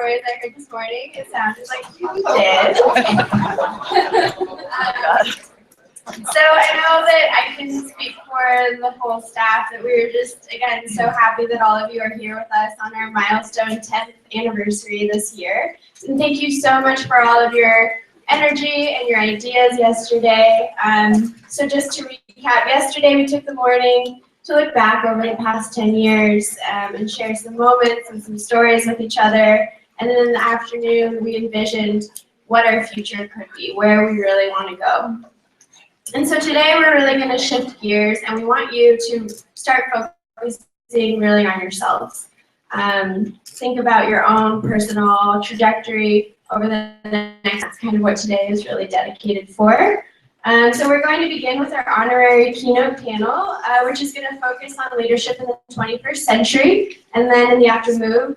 stories I heard this morning, it sounded like you did. So I know that I can speak for the whole staff that we were just, again, so happy that all of you are here with us on our milestone 10th anniversary this year. And thank you so much for all of your energy and your ideas yesterday. So just to recap, yesterday we took the morning to look back over the past 10 years and share some moments and some stories with each other. And then in the afternoon, we envisioned what our future could be, where we really want to go. And so today we're really going to shift gears, and we want you to start focusing really on yourselves. Think about your own personal trajectory over the next, that's kind of what today is really dedicated for. So we're going to begin with our honorary keynote panel, which is going to focus on leadership in the 21st century, and then in the afternoon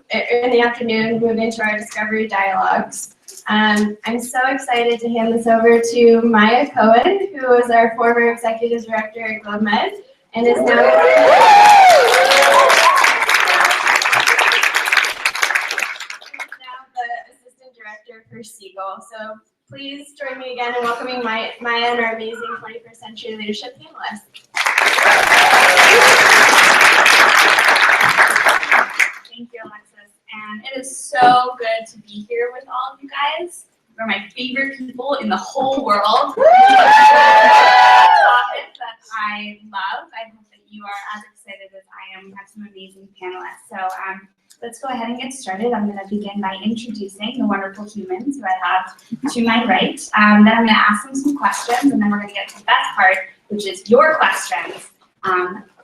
move into our discovery dialogues. I'm so excited to hand this over to Maya Cohen, who was our former executive director at GlobeMed, and is now the assistant director for Siegel. So please join me again in welcoming Maya and our amazing 21st century leadership panelists. Thank you, Alexis. And it is so good to be here with all of you guys. You're my favorite people in the whole world. Topic that I love. I hope that you are as excited as I am. We have some amazing panelists. So let's go ahead and get started. I'm going to begin by introducing the wonderful humans who I have to my right. Then I'm going to ask them some questions, and then we're going to get to the best part, which is your questions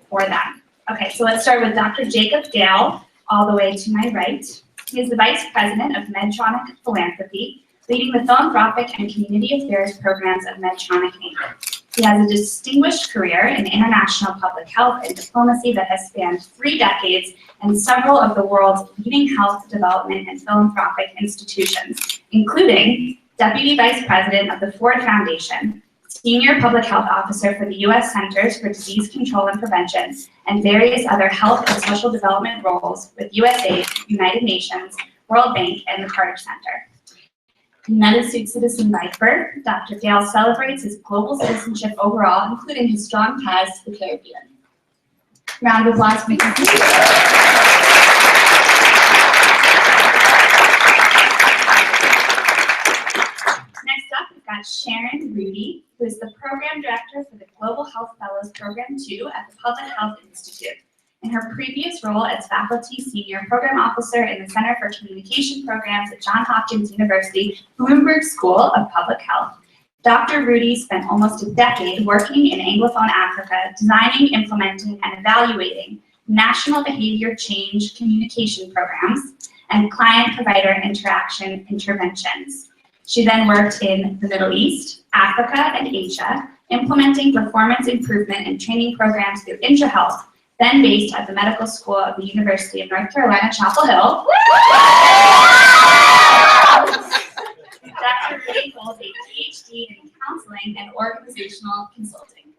for them. Okay, so let's start with Dr. Jacob Dale, all the way to my right. He is the Vice President of Medtronic Philanthropy, leading the philanthropic and community affairs programs of Medtronic Inc. He has a distinguished career in international public health and diplomacy that has spanned 3 decades and several of the world's leading health, development, and philanthropic institutions, including Deputy Vice President of the Ford Foundation, Senior Public Health Officer for the U.S. Centers for Disease Control and Prevention, and various other health and social development roles with USAID, United Nations, World Bank, and the Carter Center. United States citizen by birth, Dr. Dale celebrates his global citizenship overall, including his strong ties to the Caribbean. Round of applause for Sharon Rudy, who is the Program Director for the Global Health Fellows Program 2 at the Public Health Institute. In her previous role as Faculty Senior Program Officer in the Center for Communication Programs at Johns Hopkins University Bloomberg School of Public Health, Dr. Rudy spent almost a decade working in Anglophone Africa, designing, implementing, and evaluating national behavior change communication programs and client-provider interaction interventions. She then worked in the Middle East, Africa, and Asia, implementing performance improvement and training programs through IntraHealth, then based at the Medical School of the University of North Carolina, Chapel Hill. Dr. Rudy holds a PhD in counseling and organizational consulting.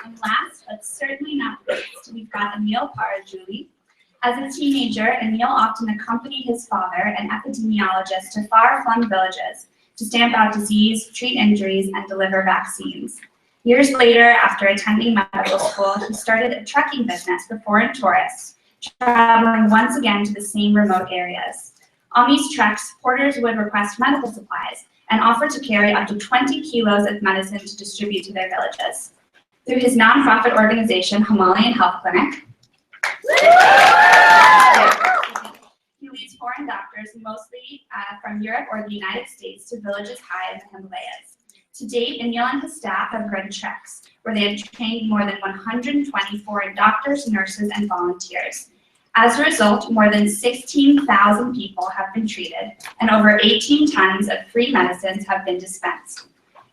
And last, but certainly not least, we've got Emil Parajuli. As a teenager, Emil often accompanied his father, an epidemiologist, to far-flung villages to stamp out disease, treat injuries, and deliver vaccines. Years later, after attending medical school, he started a trekking business for foreign tourists, traveling once again to the same remote areas. On these treks, porters would request medical supplies and offer to carry up to 20 kilos of medicine to distribute to their villages. Through his nonprofit organization, Himalayan Health Clinic, he leads foreign doctors, mostly from Europe or the United States, to villages high in the Himalayas. To date, Emil and his staff have run treks where they have trained more than 120 foreign doctors, nurses, and volunteers. As a result, more than 16,000 people have been treated, and over 18 tons of free medicines have been dispensed.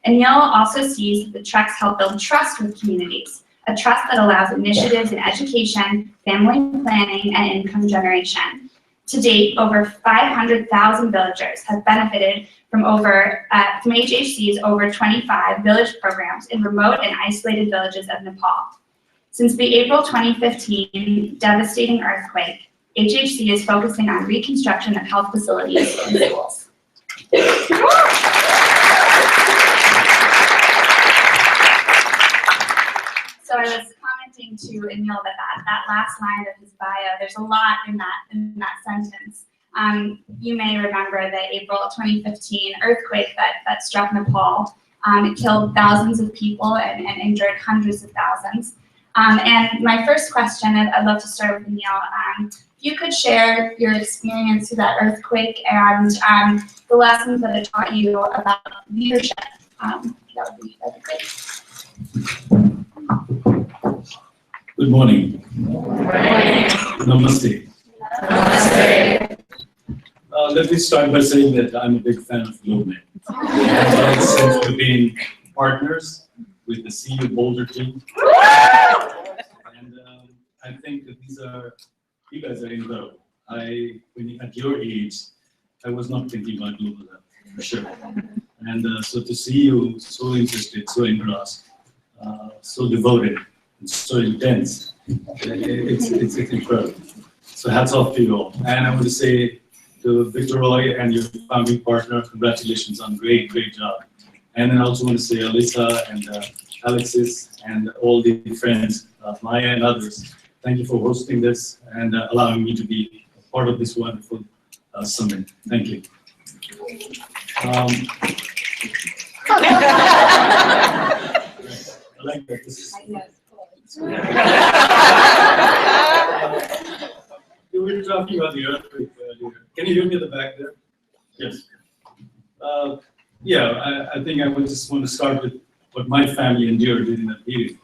Emil also sees that the treks help build trust with communities, a trust that allows initiatives in education, family planning, and income generation. To date, over 500,000 villagers have benefited from HHC's over 25 village programs in remote and isolated villages of Nepal. Since the April 2015 devastating earthquake, HHC is focusing on reconstruction of health facilities and schools. So I was commenting to Emil that last line of his bio, there's a lot in that sentence. You may remember the April 2015 earthquake that struck Nepal. It killed thousands of people and injured hundreds of thousands. And my first question, I'd love to start with Emil. If you could share your experience with that earthquake and the lessons that it taught you about leadership, that'd be great. Good morning. Namaste. Namaste. Let me start by saying that I'm a big fan of GlobeNet. Since we've been partners with the CU Boulder team. And I think that you guys are incredible. At your age, I was not thinking about global health, for sure. And so to see you so interested, so engrossed, so devoted, and so intense, it's incredible. So hats off to you all. And I want to say to Victor Roy and your founding partner, congratulations on great job. And then I also want to say Alyssa and Alexis and all the friends, Maya and others, thank you for hosting this and allowing me to be part of this wonderful summit. Thank you. I like that. We were talking about the earthquake earlier. Can you hear me at the back there? Yes. I think I would just want to start with what my family endured during that period,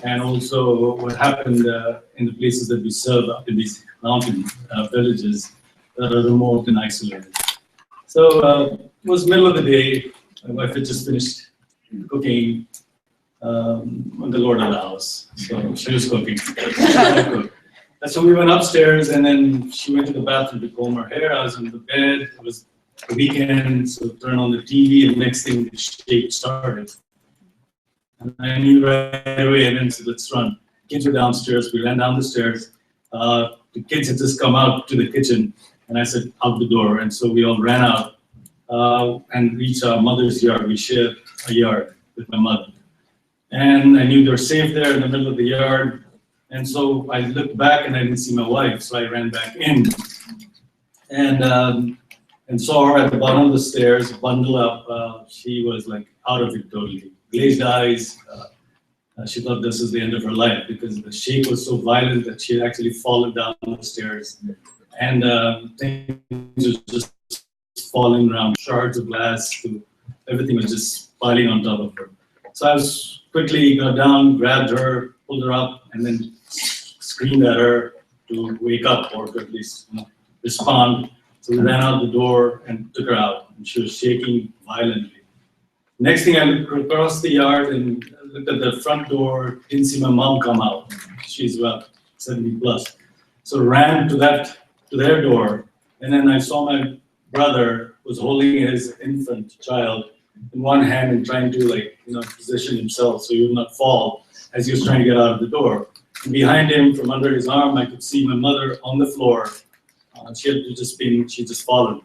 and also what happened in the places that we serve up in these mountain villages that are remote and isolated. So it was middle of the day. My wife had just finished cooking when the Lord allows. So she was cooking. And so we went upstairs, and then she went to the bathroom to comb her hair. I was in the bed. It was the weekend, so turn on the TV, and next thing the shake started. And I knew right away, and then said, let's run. Kids were downstairs. We ran down the stairs. The kids had just come out to the kitchen, and I said, out the door. And so we all ran out and reached our mother's yard. We shared a yard with my mother. And I knew they were safe there in the middle of the yard. And so I looked back and I didn't see my wife, so I ran back in and saw her at the bottom of the stairs, bundled up. She was like out of it totally, glazed eyes. She thought this was the end of her life because the shake was so violent that she had actually fallen down the stairs. And things were just falling around, shards of glass, everything was just piling on top of her. So I was quickly got down, grabbed her, pulled her up, and then screamed at her to wake up or to at least respond. So we ran out the door and took her out, and she was shaking violently. Next thing I looked across the yard and looked at the front door, didn't see my mom come out. She's about 70 plus. So ran to their door, and then I saw my brother was holding his infant child in one hand and trying to position himself so he would not fall as he was trying to get out of the door. And behind him, from under his arm, I could see my mother on the floor. She'd just fallen.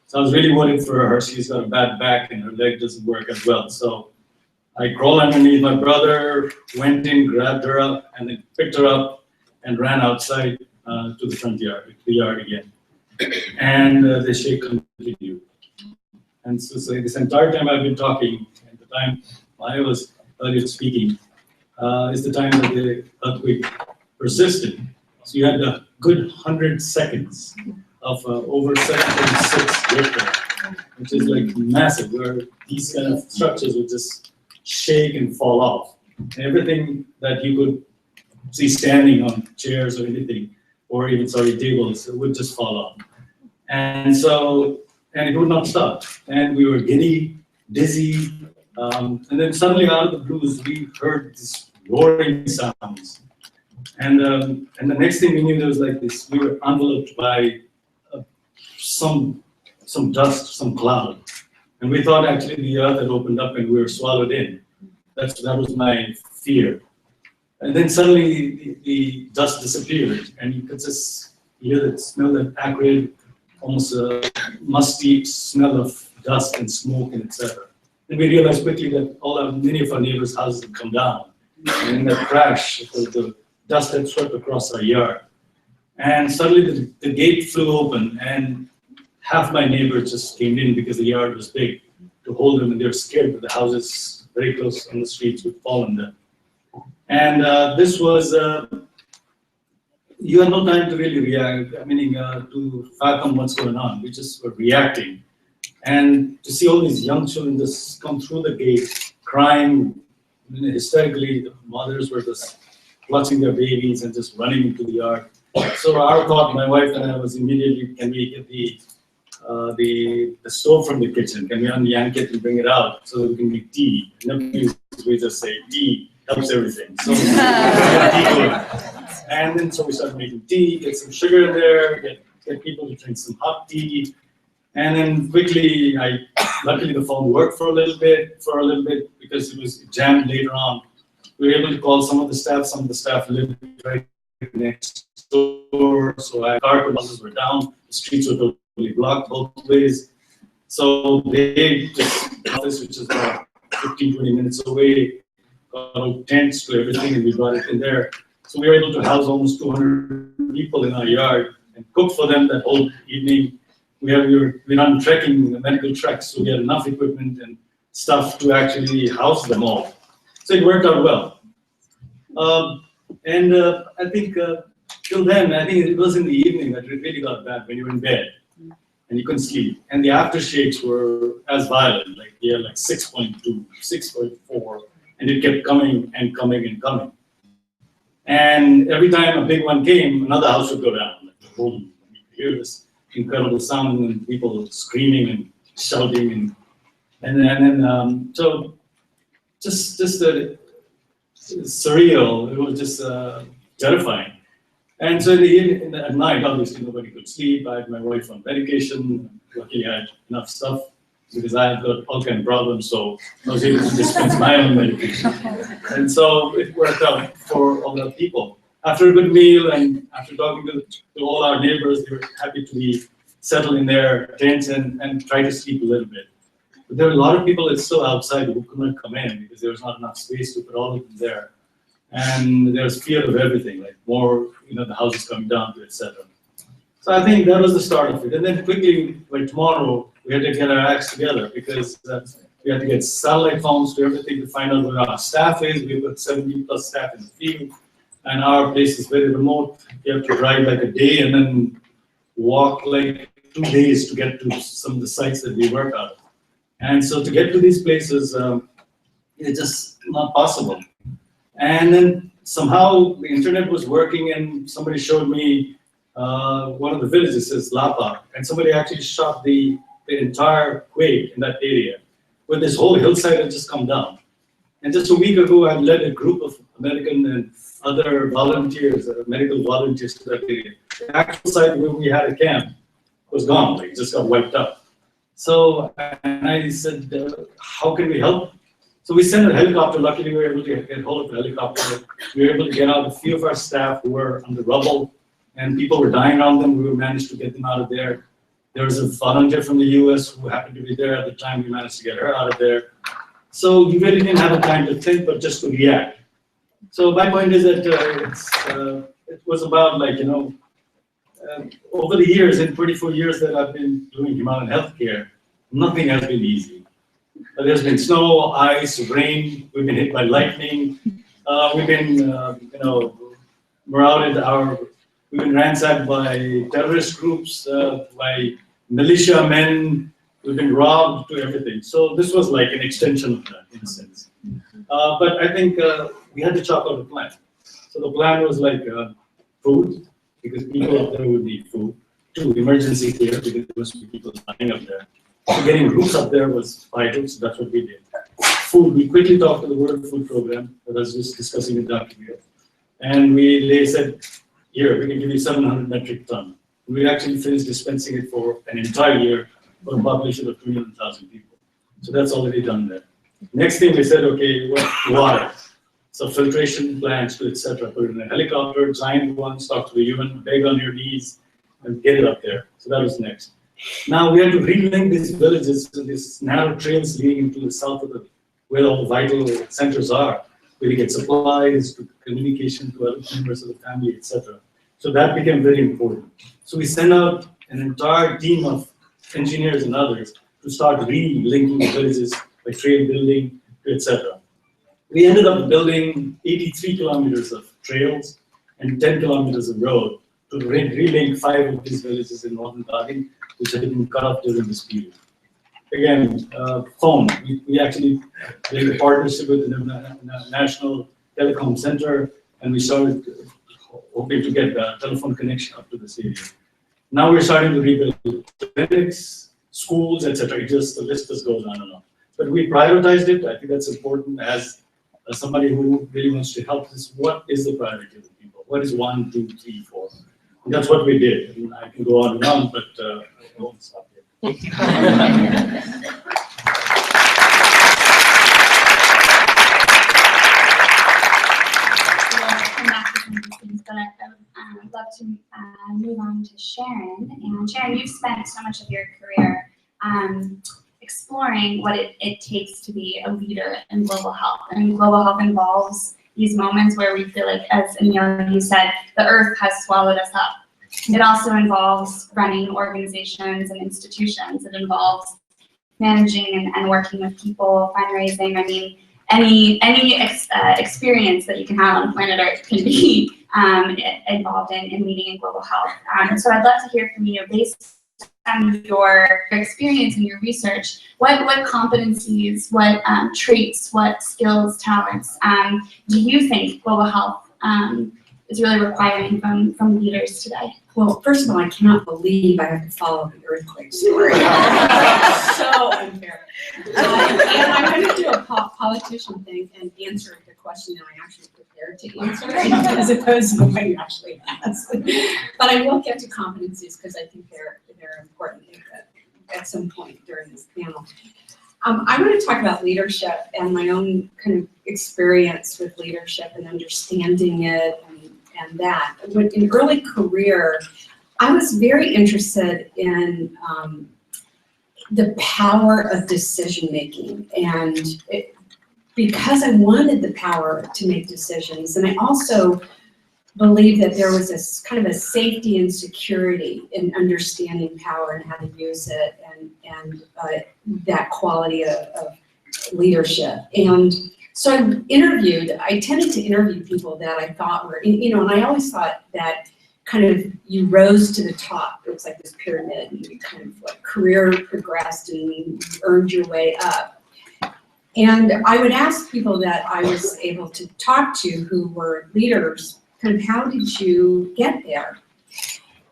So I was really worried for her. She's got a bad back and her leg doesn't work as well. So I crawled underneath my brother, went in, grabbed her up, and then picked her up and ran outside to the front yard, the yard again. And the shake continued. And so this entire time I've been talking, and the time I was earlier speaking, is the time that the earthquake persisted. So you had a good 100 seconds of over 7.6 Richter, which is like massive, where these kind of structures would just shake and fall off. And everything that you could see standing on chairs or anything, or even, tables, it would just fall off. And it would not stop. And we were giddy, dizzy, and then suddenly out of the blues, we heard these roaring sounds. And the next thing we knew, there was like this, we were enveloped by some dust, some cloud. And we thought actually the earth had opened up and we were swallowed in. That was my fear. And then suddenly the dust disappeared, and you could just hear that smell, that acrid, almost musty smell of dust and smoke and etc. And we realized quickly that many of our neighbors' houses had come down. And in that crash, the dust had swept across our yard. And suddenly the gate flew open, and half my neighbors just came in because the yard was big to hold them, and they were scared that the houses very close on the streets would fall on them. And this was, you had no time to really react, to fathom what's going on. We just were reacting. And to see all these young children just come through the gate, crying hysterically, the mothers were just clutching their babies and just running into the yard. So our thought, my wife and I, was immediately, can we get the stove from the kitchen? Can we unyank it and bring it out so that we can make tea? And we just say tea helps everything. So and then so we started making tea, get some sugar in there, get people to drink some hot tea. And then quickly, luckily the phone worked for a little bit because it was jammed later on. We were able to call some of the staff lived right next door, so our car houses were down, the streets were totally blocked both ways. So they just, office, which is about 15-20 minutes away, got out tents to everything, and we brought it in there. So we were able to house almost 200 people in our yard and cook for them that whole evening. We run trekking, medical treks, so we had enough equipment and stuff to actually house them all. So it worked out well. I think till then, I think it was in the evening that it really got bad when you were in bed and you couldn't sleep. And the aftershakes were as violent, like 6.2, 6.4, and it kept coming and coming and coming. And every time a big one came, another house would go down. Like, boom, you could hear this incredible sound and people screaming and shouting and then so just surreal. It was just terrifying. And so at night, obviously nobody could sleep. I had my wife on medication. Luckily, I had enough stuff because I had got all kinds of problems, so I was able to dispense my own medication. And so it worked out for all the people. After a good meal and after talking to all our neighbors, they were happy to be settled in their tents and try to sleep a little bit. But there were a lot of people that's still outside who could not come in because there was not enough space to put all of them there. And there was fear of everything, like more, the houses coming down to, etc. So I think that was the start of it. And then quickly, like tomorrow, we had to get our acts together because we had to get satellite phones to everything to find out where our staff is. We've got 70 plus staff in the field. And our place is very remote. You have to drive like a day and then walk like 2 days to get to some of the sites that we work at. And so to get to these places, it's just not possible. And then somehow the internet was working and somebody showed me one of the villages, says Lapa, and somebody actually shot the entire quake in that area, where this whole hillside had just come down. And just a week ago, I led a group of American and other volunteers, medical volunteers to that area. The actual site where we had a camp was gone, like it just got wiped out. So and I said, how can we help? So we sent a helicopter. Luckily, we were able to get hold of a helicopter. We were able to get out a few of our staff who were on the rubble, and people were dying around them. We managed to get them out of there. There was a volunteer from the US who happened to be there at the time. We managed to get her out of there. So you really didn't have a time to think, but just to react. So my point is that it was about over the years, in 24 years that I've been doing Himalayan healthcare, nothing has been easy. There's been snow, ice, rain. We've been hit by lightning. We've been, we've been ransacked by terrorist groups, by militia men. We've been robbed to everything. So this was like an extension of that, in a sense. But I think we had to chalk out a plan. So the plan was like food, because people up there would need food. 2, emergency care, because there was people dying up there. So getting groups up there was vital, so that's what we did. Food, we quickly talked to the World Food Program that I was just discussing with Dr. Gill. And they said, here, we can give you 700 metric ton. We actually finished dispensing it for an entire year for a population of 200,000 people. So that's already done there. Next thing we said, okay, water. So filtration plants to etc. Put it in a helicopter, giant ones, talk to the human, beg on your knees, and get it up there. So that was next. Now we had to relink these villages to these narrow trails leading into the south of where all the vital centers are, where you get supplies, to communication to other members of the family, etc. So that became very important. So we sent out an entire team of engineers and others to start re-linking the villages by trail building, etc. We ended up building 83 kilometers of trails and 10 kilometers of road to relink 5 of these villages in northern Dargin, which had been cut off during this period. Again, phone. We actually did a partnership with the National Telecom Center, and we started hoping to get a telephone connection up to this area. Now we're starting to rebuild clinics, schools, etc. The list just goes on and on. But we prioritized it. I think that's important as somebody who really wants to help this. What is the priority of the people? What is 1, 2, 3, 4? And that's what we did. I mean, I can go on and on, but I won't stop here. But I'd love to move on to Sharon. And Sharon, you've spent so much of your career exploring what it takes to be a leader in global health. And global health involves these moments where we feel like, as Emil, you said, the earth has swallowed us up. It also involves running organizations and institutions. It involves managing and working with people, fundraising. I mean, any experience that you can have on planet Earth can be involved in leading in global health. So I'd love to hear from you, based on your experience and your research, what competencies, what traits, what skills, talents do you think global health is really requiring from leaders today? Well, first of all, I cannot believe I have to follow the earthquake story. So unfair. And I'm going to do a politician thing and answer the question that I actually prepared to answer, as opposed to the way you actually asked. But I will get to competencies because I think they're important at some point during this panel. I'm going to talk about leadership and my own kind of experience with leadership and understanding it and that. In early career, I was very interested in the power of decision making, and because I wanted the power to make decisions, and I also believe that there was this kind of a safety and security in understanding power and how to use it, and that quality of leadership. And so I tended to interview people that I thought were, and I always thought that kind of you rose to the top. It was like this pyramid, and you kind of like career progressed and you earned your way up. And I would ask people that I was able to talk to who were leaders, kind of, how did you get there?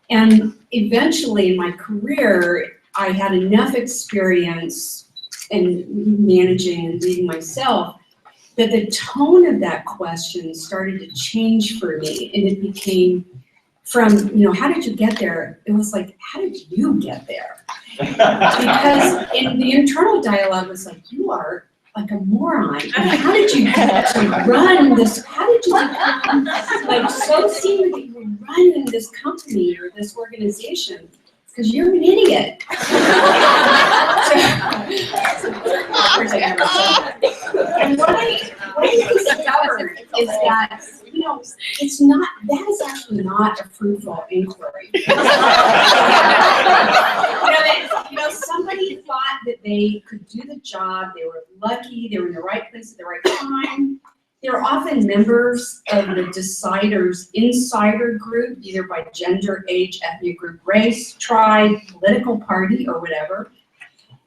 And eventually in my career, I had enough experience in managing and leading myself that the tone of that question started to change for me, and it became from, how did you get there? It was like, how did you get there? Because in the internal dialogue was like, you are like a moron. And how did you run this? How did you become like so senior that you were running this company or this organization? Because you're an idiot. And what I discovered is that, that is actually not a fruitful inquiry. Somebody thought that they could do the job, they were lucky, they were in the right place at the right time. They were often members of the deciders' insider group, either by gender, age, ethnic group, race, tribe, political party, or whatever.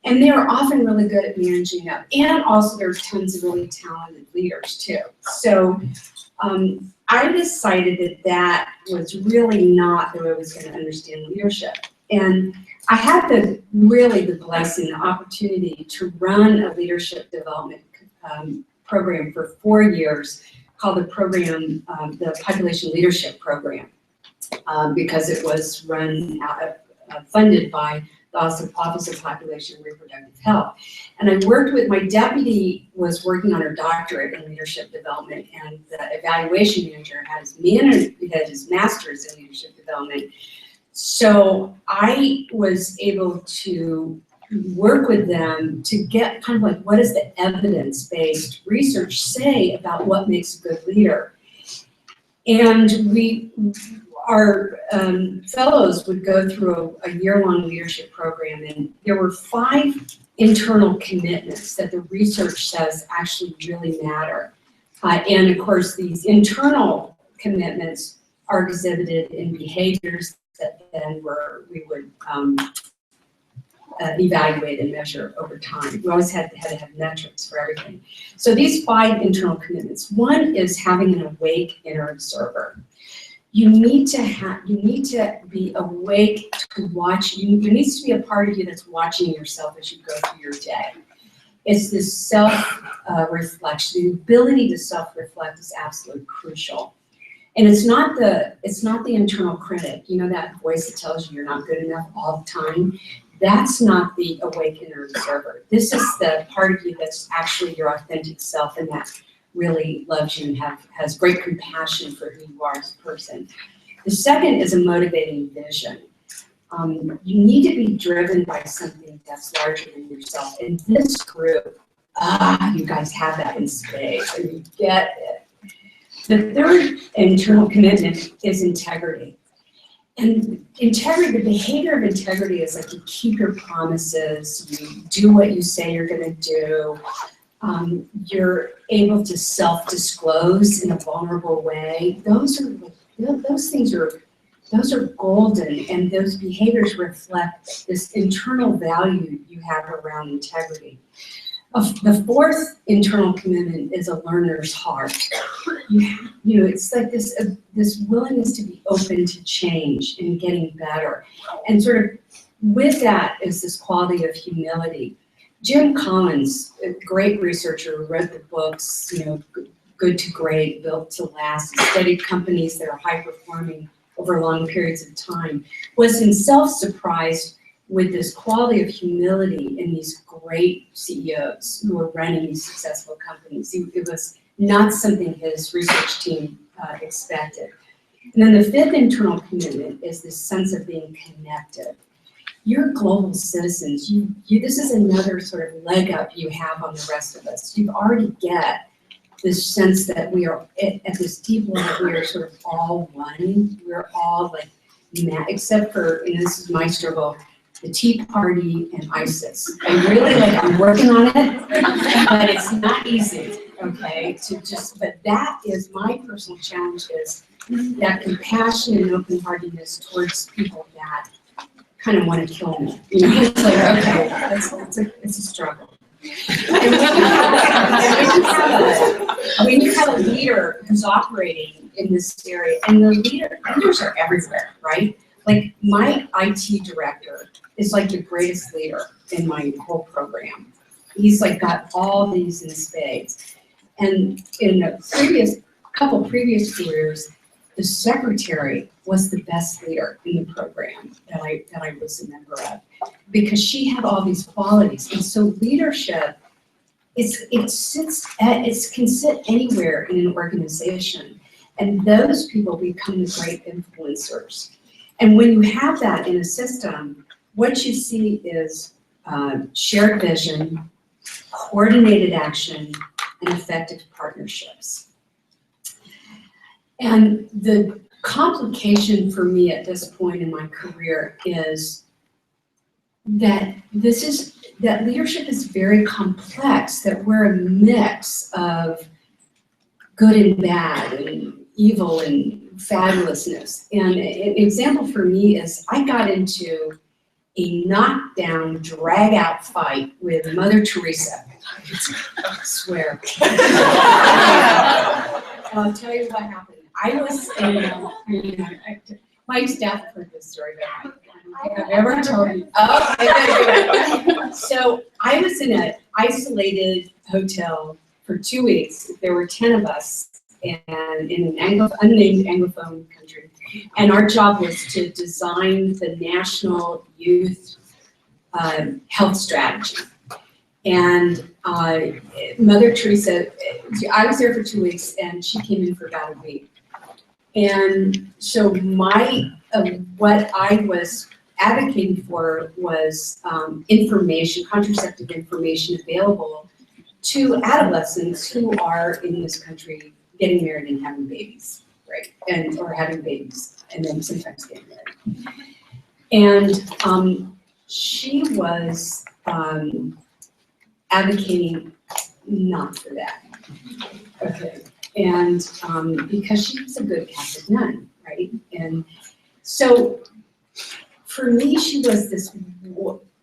And they were often really good at managing up. And also there were tons of really talented leaders too. So I decided that was really not the way I was going to understand leadership. And I had the blessing, the opportunity to run a leadership development program for 4 years called the program, the Population Leadership Program, because it was funded by the Office of Population and Reproductive Health. And I worked with, my deputy was working on her doctorate in leadership development, and the evaluation manager had his master's in leadership development. So I was able to work with them to get kind of like, what does the evidence-based research say about what makes a good leader? And our fellows would go through a year-long leadership program, and there were 5 internal commitments that the research says actually really matter. And of course, these internal commitments are exhibited in behaviors that then we would evaluate and measure over time. We always had to have metrics for everything. So these 5 internal commitments. One is having an awake inner observer. You need to be awake to watch. There needs to be a part of you that's watching yourself as you go through your day. It's this self-reflection. The ability to self-reflect is absolutely crucial. And it's not the internal critic, you know, that voice that tells you you're not good enough all the time. That's not the awake inner observer. This is the part of you that's actually your authentic self, and that really loves you and has great compassion for who you are as a person. The second is a motivating vision. You need to be driven by something that's larger than yourself. And this group, you guys have that in spades, and you get it. The third internal commitment is integrity. And integrity, the behavior of integrity is like you keep your promises, you do what you say you're gonna do, you're able to self-disclose in a vulnerable way. Those things are golden, and those behaviors reflect this internal value you have around integrity. The fourth internal commitment is a learner's heart. You know, it's like this willingness to be open to change and getting better. And sort of with that is this quality of humility. Jim Collins, a great researcher who wrote the books, you know, Good to Great, Built to Last, studied companies that are high performing over long periods of time, was himself surprised with this quality of humility in these great CEOs who are running these successful companies. It was not something his research team expected. And then the fifth internal commitment is this sense of being connected. You're global citizens. This is another sort of leg up you have on the rest of us. You already get this sense that we are, at this deep level, we are sort of all one. We're all like, except for, and this is my struggle, the Tea Party and ISIS. I'm working on it, but it's not easy, okay, but that is my personal challenge, is that compassion and open-heartedness towards people that kind of want to kill me. You know, it's like, okay, it's a struggle. And when you have a leader who's operating in this area, and the leaders are everywhere, right? Like my IT director is like the greatest leader in my whole program. He's like got all these in spades. And in a couple previous careers, the secretary was the best leader in the program that I was a member of, because she had all these qualities. And so leadership, it can sit anywhere in an organization, and those people become the great influencers. And when you have that in a system, what you see is shared vision, coordinated action, and effective partnerships. And the complication for me at this point in my career is that leadership is very complex, that we're a mix of good and bad and evil and fabulousness. And an example for me is I got into a knockdown, drag-out fight with Mother Teresa. I swear. I'll tell you what happened. I was in, my staff heard this story, but I don't think I've ever told you. Oh, okay. So I was in an isolated hotel for 2 weeks. There were 10 of us, and in an unnamed Anglophone country. And our job was to design the national youth health strategy. And Mother Teresa, I was there for 2 weeks and she came in for about a week. And so what I was advocating for was information, contraceptive information available to adolescents who are in this country getting married and having babies, right? Or having babies and then sometimes getting married. And she was advocating not for that. Okay. And because she was a good Catholic nun, right? And so for me, she was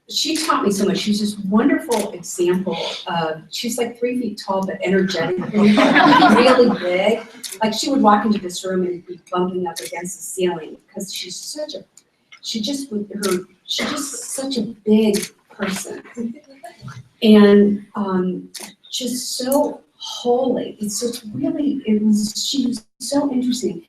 she taught me so much. She was this wonderful example of, she's like 3 feet tall, but energetic, really big. Like she would walk into this room and be bumping up against the ceiling because she's such such a big person. And just so holy. She was so interesting.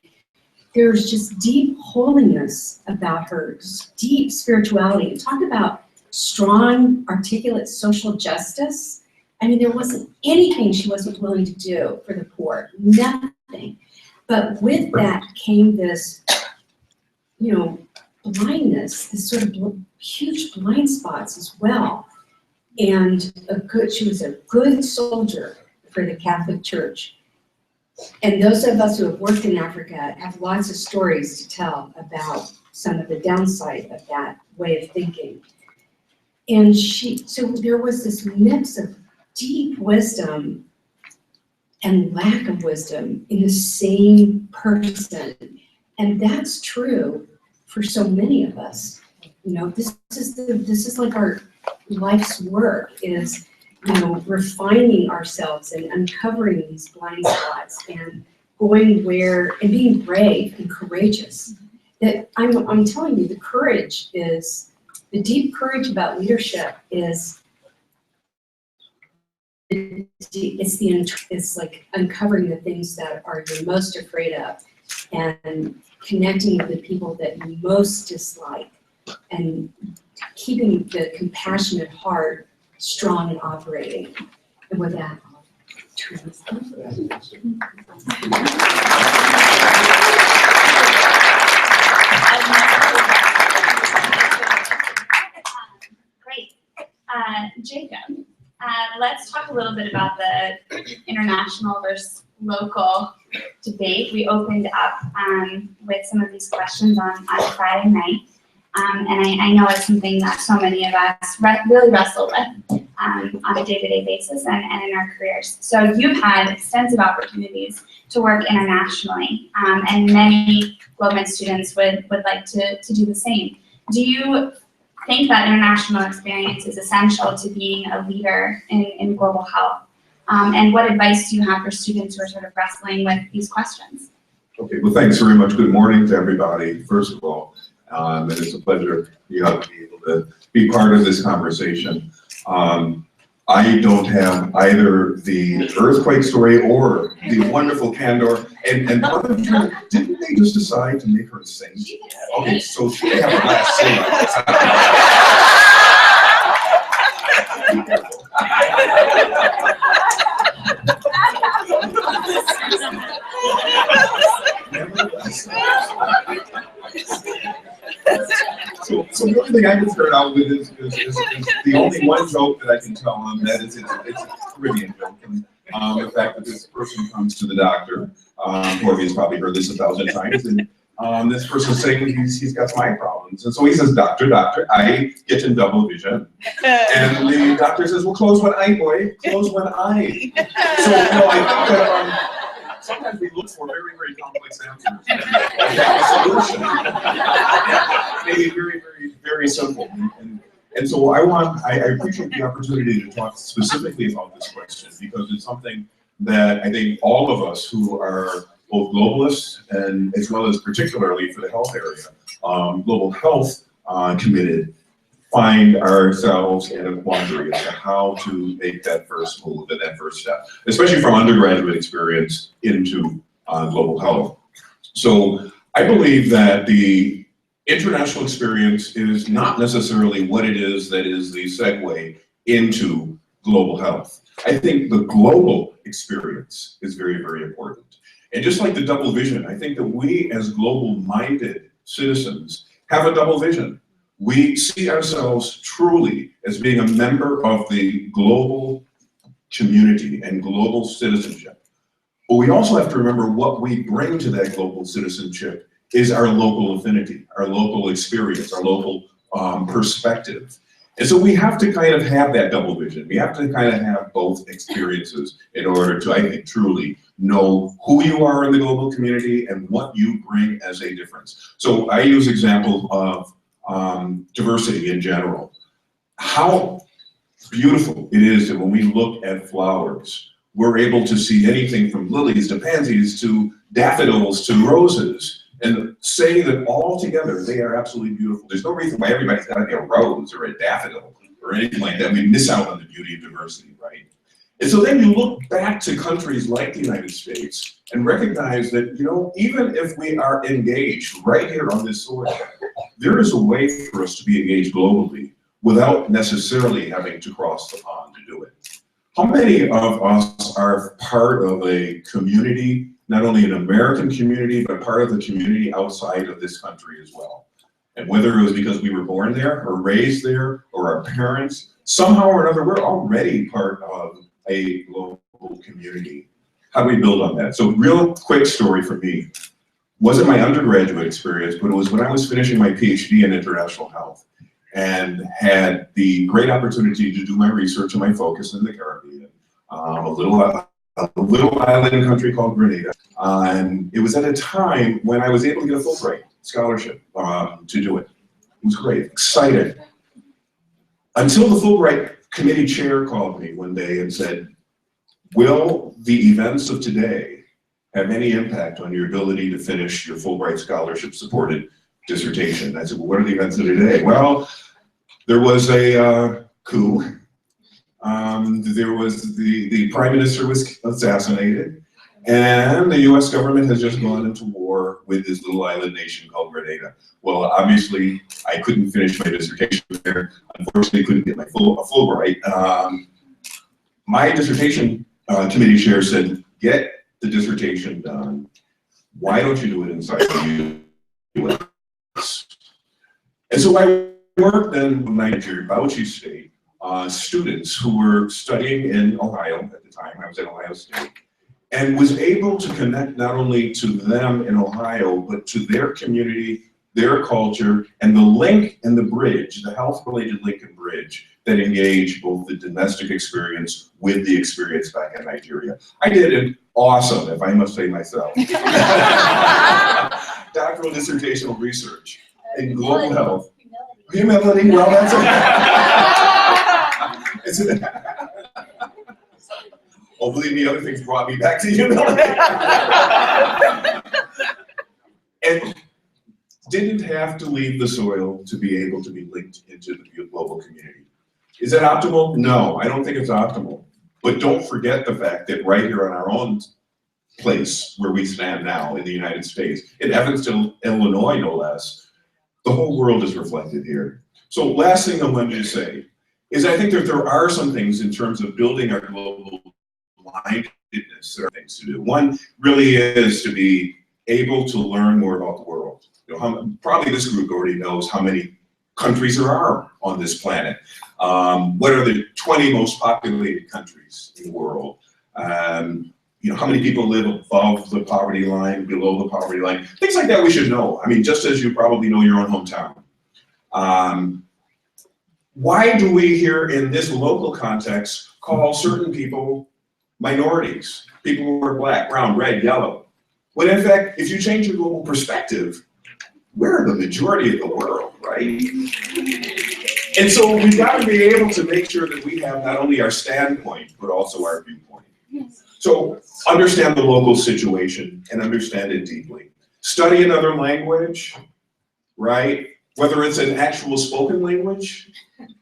There's just deep holiness about her, just deep spirituality. Talk about strong, articulate social justice. I mean, there wasn't anything she wasn't willing to do for the poor, nothing. But with that came this, blindness, this sort of huge blind spots as well. And she was a good soldier for the Catholic Church. And those of us who have worked in Africa have lots of stories to tell about some of the downside of that way of thinking. And so there was this mix of deep wisdom and lack of wisdom in the same person. And that's true for so many of us. This is like our life's work is, refining ourselves and uncovering these blind spots and going where and being brave and courageous. That I'm telling you, the deep courage about leadership is it's like uncovering the things that you're most afraid of and connecting with the people that you most dislike and keeping the compassionate heart strong and operating. And with that, I'll turn this over. Great. Jacob, let's talk a little bit about the international versus local debate. We opened up with some of these questions on Friday night. And I know it's something that so many of us really wrestle with on a day-to-day basis and in our careers. So you've had extensive opportunities to work internationally, and many Globe students would like to do the same. Do you think that international experience is essential to being a leader in global health? And what advice do you have for students who are sort of wrestling with these questions? Okay, well, thanks very much. Good morning to everybody, first of all. And it's a pleasure to be able to be part of this conversation. I don't have either the earthquake story or the wonderful candor. And didn't they just decide to make her sing? Okay, so she may have a last say on So the only thing I can start out with is the only one joke that I can tell them, that is it's a Caribbean joke. And, the fact that this person comes to the doctor, Corby has probably heard this 1,000 times, and this person's saying he's got some eye problems. And so he says, doctor, I get in double vision. And the doctor says, well, close one eye, boy, close one eye. So, I think that sometimes we look for very, very complex answers. A solution. Maybe very, very, very simple. And so I appreciate the opportunity to talk specifically about this question because it's something that I think all of us who are both globalists and as well as particularly for the health area, global health committed, find ourselves in a quandary as to how to make that first move and that first step, especially from undergraduate experience into global health. So I believe that the international experience is not necessarily what it is that is the segue into global health. I think the global experience is very, very important. And just like the double vision, I think that we as global-minded citizens have a double vision. We see ourselves truly as being a member of the global community and global citizenship. But we also have to remember what we bring to that global citizenship is our local affinity, our local experience, our local perspective. And so we have to kind of have that double vision. We have to kind of have both experiences in order to, I think, truly know who you are in the global community and what you bring as a difference. So I use examples of diversity in general. How beautiful it is that when we look at flowers, we're able to see anything from lilies to pansies to daffodils to roses, and say that all together they are absolutely beautiful. There's no reason why everybody's got to be a rose or a daffodil or anything like that. We miss out on the beauty of diversity, right? And so then you look back to countries like the United States and recognize that, you know, even if we are engaged right here on this soil, there is a way for us to be engaged globally without necessarily having to cross the pond to do it. How many of us are part of a community, not only an American community, but part of the community outside of this country as well? And whether it was because we were born there or raised there or our parents, somehow or another, we're already part of a global community. How do we build on that? So real quick story for me. Wasn't my undergraduate experience, but it was when I was finishing my PhD in international health and had the great opportunity to do my research and my focus in the Caribbean, a little island country called Grenada. And it was at a time when I was able to get a Fulbright scholarship to do it. It was great, excited. Until the Fulbright committee chair called me one day and said, will the events of today have any impact on your ability to finish your Fulbright scholarship supported dissertation? I said, well, what are the events of today? Well, there was a coup. There was the prime minister was assassinated, and the US government has just gone into war with this little island nation called Grenada. Well, obviously, I couldn't finish my dissertation there. Unfortunately, couldn't get my Fulbright. My dissertation committee chair said, get the dissertation done. Why don't you do it inside the US? And so I worked in Nigeria, Bauchi State, students who were studying in Ohio at the time. I was at Ohio State, and was able to connect not only to them in Ohio, but to their community, their culture, and the link and the bridge, the health-related link and bridge that engage both the domestic experience with the experience back in Nigeria. I did it awesome, if I must say myself. Doctoral dissertational research in global health. Humility, well, that's it. Oh, believe me, other things brought me back to humility. And didn't have to leave the soil to be able to be linked into the global community. Is that optimal? No, I don't think it's optimal. But don't forget the fact that right here on our own place where we stand now in the United States, in Evanston, Illinois, no less, the whole world is reflected here. So last thing I wanted to say is I think that there are some things in terms of building our global mindedness. There are things to do. One really is to be able to learn more about the world. You know, probably this group already knows how many countries there are on this planet. What are the 20 most populated countries in the world? You know, how many people live above the poverty line, below the poverty line? Things like that we should know. I mean, just as you probably know your own hometown. Why do we here in this local context call certain people minorities? People who are black, brown, red, yellow. When in fact, if you change your global perspective, we're the majority of the world, right? And so we've got to be able to make sure that we have not only our standpoint, but also our viewpoint. So understand the local situation and understand it deeply. Study another language, right? Whether it's an actual spoken language,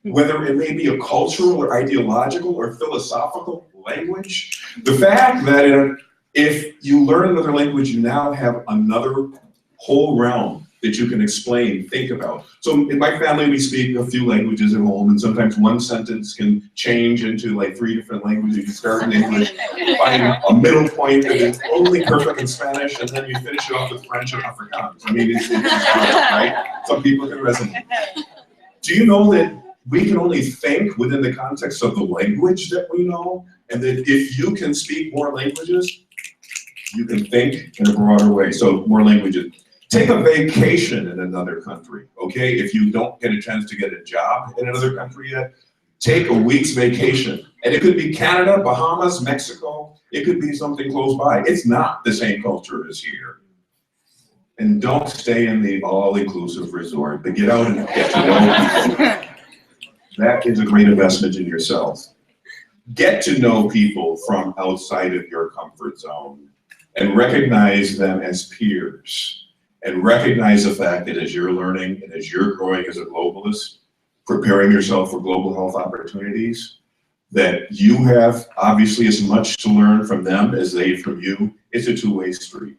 whether it may be a cultural or ideological or philosophical language. The fact that if you learn another language, you now have another whole realm that you can explain, think about. So in my family, we speak a few languages at home, and sometimes one sentence can change into like 3 different languages. You start in English, find a middle point that is only perfect in Spanish, and then you finish it off with French and Afrikaans. I mean, it's right? Some people can resonate. Do you know that we can only think within the context of the language that we know, and that if you can speak more languages, you can think in a broader way? So more languages. Take a vacation in another country, okay? If you don't get a chance to get a job in another country yet, take a week's vacation. And it could be Canada, Bahamas, Mexico. It could be something close by. It's not the same culture as here. And don't stay in the all-inclusive resort, but get out and get to know people. That is a great investment in yourself. Get to know people from outside of your comfort zone and recognize them as peers. And recognize the fact that as you're learning and as you're growing as a globalist, preparing yourself for global health opportunities, that you have obviously as much to learn from them as they from you. It's a two-way street.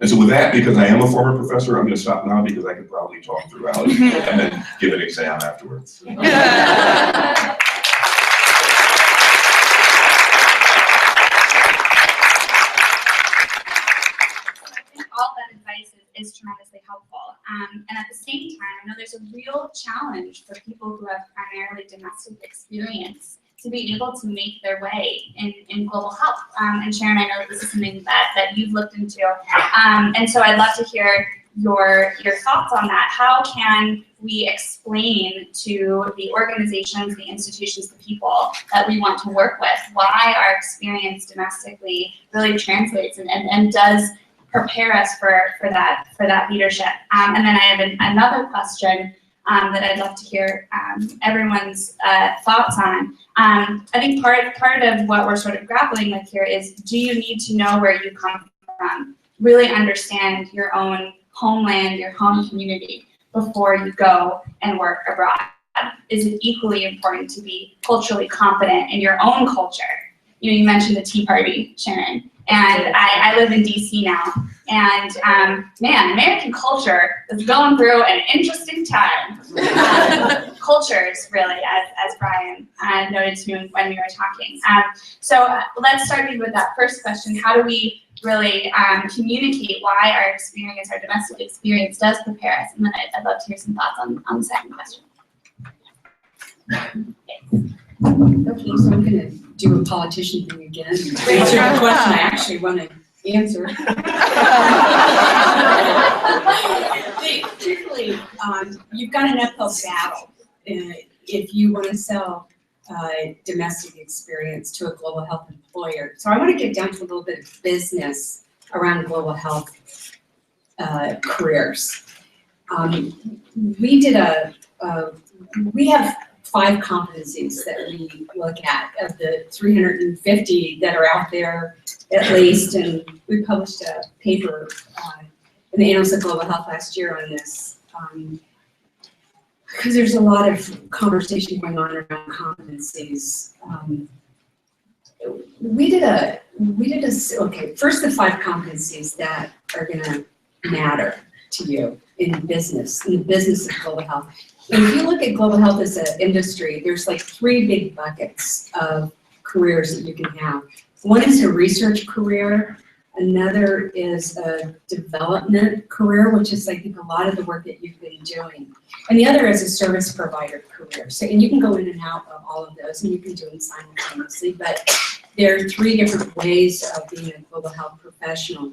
And so with that, because I am a former professor, I'm going to stop now because I could probably talk throughout and then give an exam afterwards. All that advice is tremendously helpful. And at the same time, I know there's a real challenge for people who have primarily domestic experience to be able to make their way in global health. And Sharon, I know that this is something that you've looked into. And so I'd love to hear your thoughts on that. How can we explain to the organizations, the institutions, the people that we want to work with why our experience domestically really translates and does prepare us for that leadership? And then I have another question that I'd love to hear everyone's thoughts on. I think part of what we're sort of grappling with here is, do you need to know where you come from, really understand your own homeland, your home community before you go and work abroad? Is it equally important to be culturally competent in your own culture? You know, you mentioned the Tea Party, Sharon. And I live in DC now, and man, American culture is going through an interesting time. Cultures, really, as Brian noted to me when we were talking. So let's start with that first question. How do we really communicate why our experience, our domestic experience, does prepare us? And then I'd love to hear some thoughts on the second question. Okay, so I'm going to do a politician thing again. Answer the question I actually want to answer. Truthfully, you've got an uphill battle if you want to sell domestic experience to a global health employer. So I want to get down to a little bit of business around global health careers. We have 5 competencies that we look at of the 350 that are out there at least, and we published a paper in the Annals of Global Health last year on this, because there's a lot of conversation going on around competencies. Okay, first the 5 competencies that are gonna matter to you in the business of global health. And if you look at global health as an industry, there's like 3 big buckets of careers that you can have. One is a research career, another is a development career, which is I think a lot of the work that you've been doing. And the other is a service provider career. So, and you can go in and out of all of those and you can do them simultaneously, but there are 3 different ways of being a global health professional.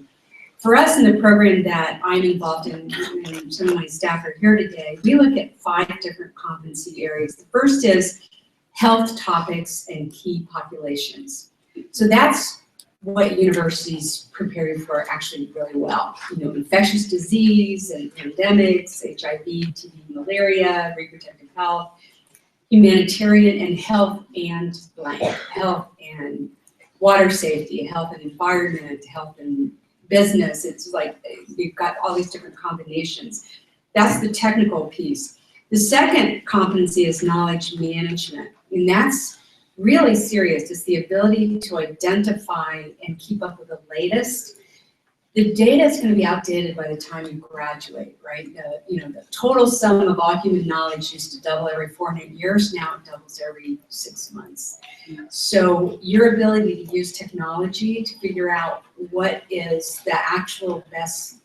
For us in the program that I'm involved in, and some of my staff are here today, we look at 5 different competency areas. The first is health topics and key populations. So that's what universities prepare you for actually really well. You know, infectious disease and pandemics, HIV, TB, malaria, reproductive health, humanitarian and health and blank, health and water safety, health and environment, health and business. It's like we've got all these different combinations. That's the technical piece. The second competency is knowledge management, and that's really serious. It's the ability to identify and keep up with the latest The data is going to be outdated by the time you graduate, right? The total sum of all human knowledge used to double every 400 years. Now it doubles every 6 months. So your ability to use technology to figure out what is the actual best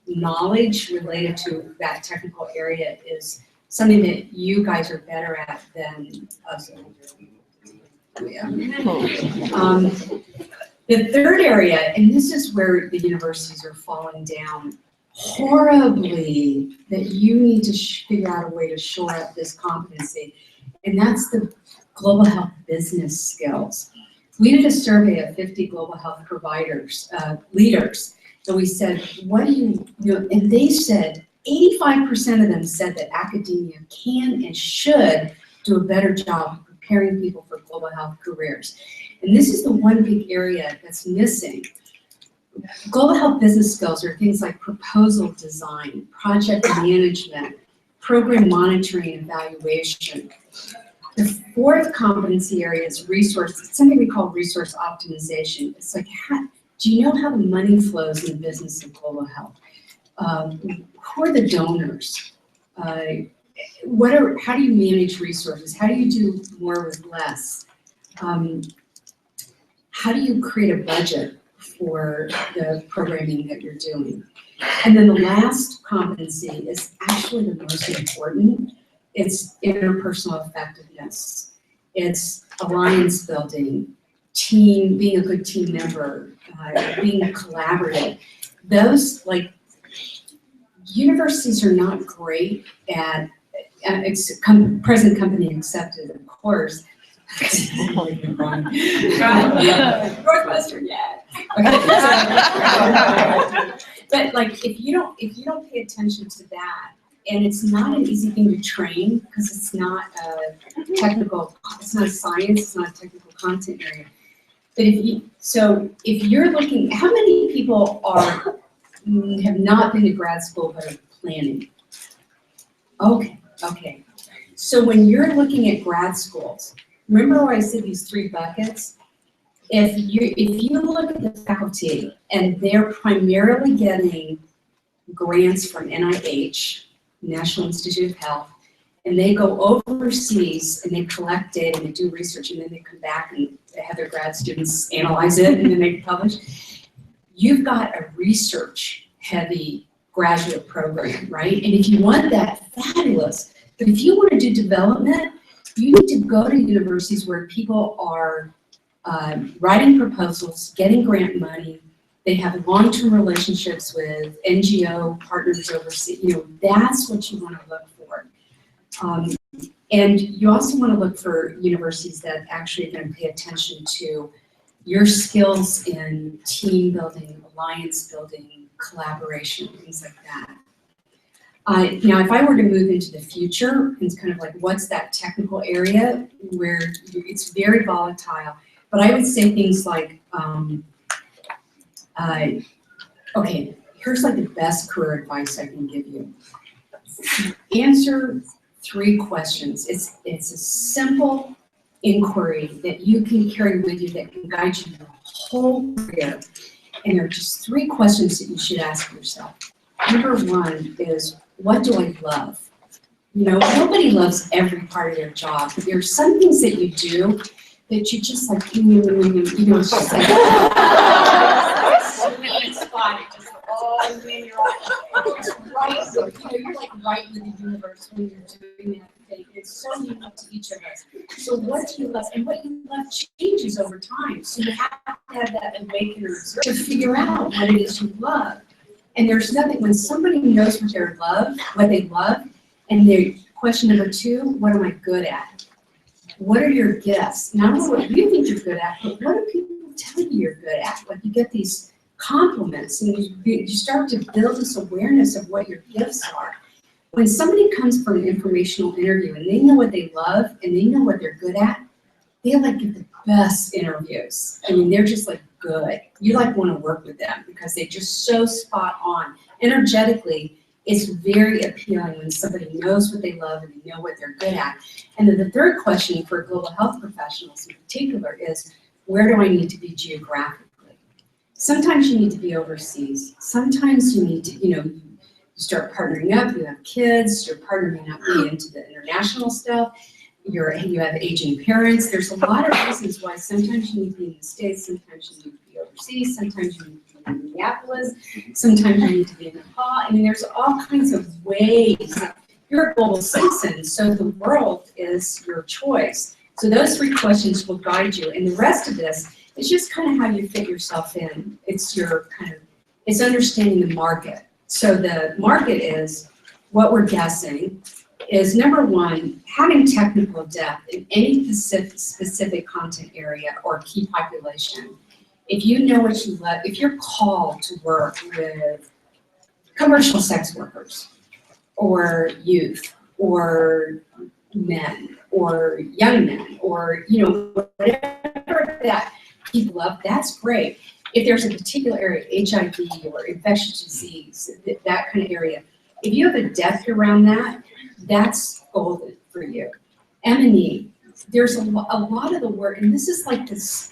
knowledge related to that technical area is something that you guys are better at than us. Yeah. The third area, and this is where the universities are falling down horribly, that you need to figure out a way to shore up this competency, and that's the global health business skills. We did a survey of 50 global health providers, leaders, so we said, what do you know? And they said, 85% of them said that academia can and should do a better job of preparing people for global health careers. And this is the one big area that's missing. Global health business skills are things like proposal design, project management, program monitoring and evaluation. The fourth competency area is resource, it's something we call resource optimization. It's like, do you know how the money flows in the business of global health? Who are the donors? How do you manage resources? How do you do more with less? How do you create a budget for the programming that you're doing? And then the last competency is actually the most important. It's interpersonal effectiveness. It's alliance building, being a good team member, being collaborative. Those, like, universities are not great at, present company accepted, of course. Northwestern, yeah. But like, if you don't pay attention to that, and it's not an easy thing to train because it's not a technical, it's not a science, it's not a technical content area. But if you're looking, how many people have not been to grad school but are planning? Okay. So when you're looking at grad schools, remember where I said these 3 buckets? If you look at the faculty and they're primarily getting grants from NIH, National Institute of Health, and they go overseas and they collect data and they do research and then they come back and they have their grad students analyze it and then they publish, you've got a research-heavy graduate program, right? And if you want that, fabulous. But if you want to do development, you need to go to universities where people are writing proposals, getting grant money, they have long-term relationships with NGO partners overseas. That's what you want to look for. And you also want to look for universities that actually are going to pay attention to your skills in team building, alliance building, collaboration, things like that. Now, if I were to move into the future, it's kind of like, what's that technical area where it's very volatile, but I would say things like, okay, here's like the best career advice I can give you. Answer 3 questions. It's a simple inquiry that you can carry with you that can guide you your whole career. And there are just 3 questions that you should ask yourself. Number 1 is, what do I love? Nobody loves every part of their job, but there are some things that you do that you just like, it's just like, sweet spot, it just, oh man, you're right. You're like right with the universe when you're doing that thing. It's so unique to each of us. So what do you love? And what you love changes over time. So you have to have that awakener to figure out what it is you love. And there's nothing, when somebody knows what they love, and their question number 2, what am I good at? What are your gifts? Not only what you think you're good at, but what do people tell you you're good at? Like, you get these compliments and you start to build this awareness of what your gifts are. When somebody comes for an informational interview and they know what they love and they know what they're good at, they like get the best interviews. I mean, they're just like good. You like want to work with them because they're just so spot on. Energetically, it's very appealing when somebody knows what they love and they know what they're good at. And then the third question for global health professionals in particular is, where do I need to be geographically? Sometimes you need to be overseas. Sometimes you need to, you start partnering up, you have kids, you're partnering up into the international stuff, you have aging parents. There's a lot of reasons why sometimes you need to be in the States, sometimes you need to be overseas, sometimes you need to be in Minneapolis, sometimes you need to be in Nepal. I mean, there's all kinds of ways. You're a global citizen, so the world is your choice. So those 3 questions will guide you, and the rest of this is just kind of how you fit yourself in. It's it's understanding the market. So the market is, what we're guessing is, number 1, having technical depth in any specific content area or key population. If you know what you love, if you're called to work with commercial sex workers, or youth, or men, or young men, or whatever that people love, that's great. If there's a particular area, HIV or infectious disease, that kind of area, if you have a depth around that, that's golden for you. M&E, there's a lot of the work, and this is like this,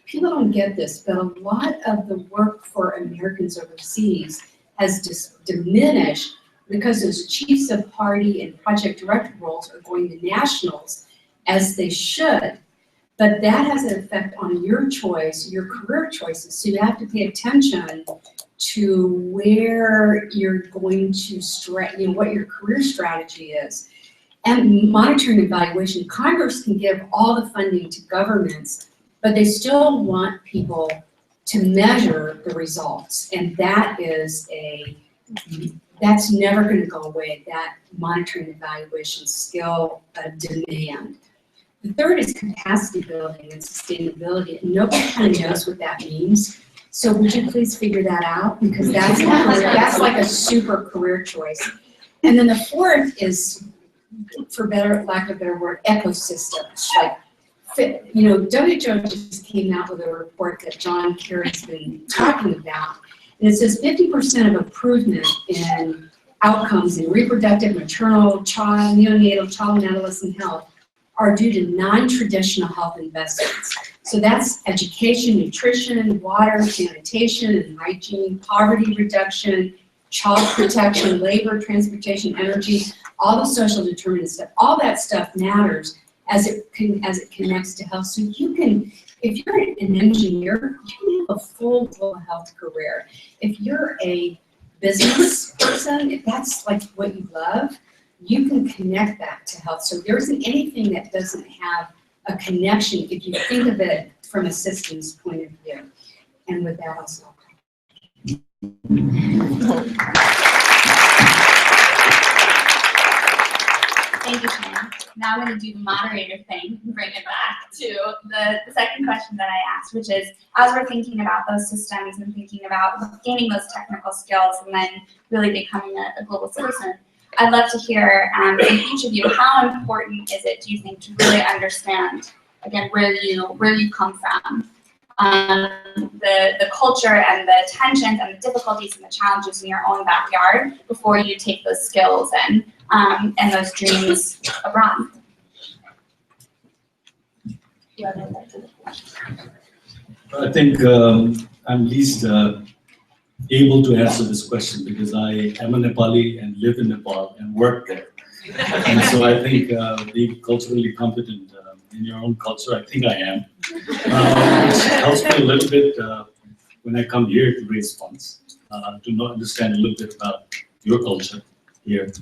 people don't get this, but a lot of the work for Americans overseas has just diminished because those chiefs of party and project director roles are going to nationals, as they should. But that has an effect on your choice, your career choices. So you have to pay attention to where you're going to what your career strategy is. And monitoring and evaluation, Congress can give all the funding to governments, but they still want people to measure the results. And that's never going to go away, that monitoring and evaluation skill demand. The third is capacity building and sustainability, and nobody kind of knows what that means. So would you please figure that out? Because that's like a super career choice. And then the fourth is, for lack of a better word, ecosystems. Like, WHO just came out with a report that John Kerry's been talking about, and it says 50% of improvement in outcomes in reproductive, maternal, child, neonatal, child and adolescent health are due to non-traditional health investments. So that's education, nutrition, water, sanitation and hygiene, poverty reduction, child protection, labor, transportation, energy, all the social determinants stuff. All that stuff matters as it connects to health. So you can, if you're an engineer, you can have a full global health career. If you're a business person, if that's like what you love, you can connect that to health. So there isn't anything that doesn't have a connection if you think of it from a systems point of view. And with that, I'll stop. Thank you, Sharon. Now I'm going to do the moderator thing and bring it back to the second question that I asked, which is, as we're thinking about those systems and thinking about gaining those technical skills and then really becoming a global citizen, I'd love to hear from each of you, how important is it, do you think, to really understand, again, where you come from, the culture and the tensions and the difficulties and the challenges in your own backyard before you take those skills and those dreams abroad? I think I'm least able to answer this question because I am a Nepali and live in Nepal and work there. And so I think being culturally competent in your own culture, I think I am. Which helps me a little bit when I come here to raise funds, to understand a little bit about your culture here.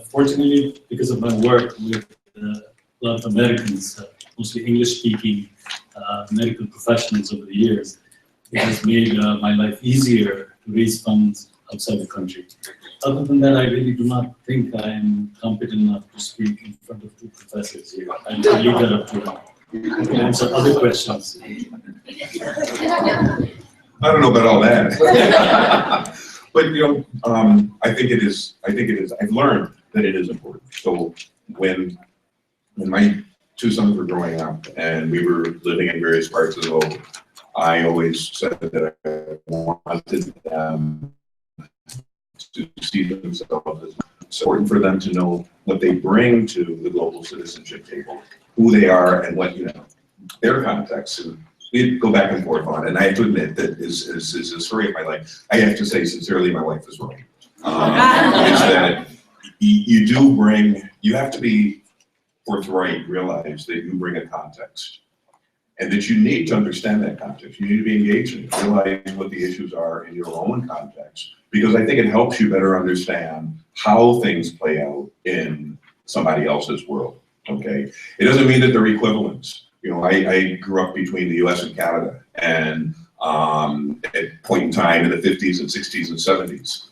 Fortunately, because of my work with a lot of Americans, mostly English-speaking medical professionals over the years, it has made my life easier to raise funds outside the country. Other than that, I really do not think I am competent enough to speak in front of two professors here. I leave that up to them. You can answer other questions. I don't know about all that. But I think it is, I've learned that it is important. So when my two sons were growing up and we were living in various parts of the world, I always said that I wanted them to see themselves as it's important for them to know what they bring to the global citizenship table, who they are and what, their context. And we go back and forth on it, and I have to admit that is a story of my life. I have to say sincerely, my wife is right. Is that you have to be forthright, realize that you bring a context, and that you need to understand that context. You need to be engaged in it, realize what the issues are in your own context, because I think it helps you better understand how things play out in somebody else's world, okay? It doesn't mean that they're equivalents. You know, I grew up between the US and Canada, and at a point in time in the 50s and 60s and 70s.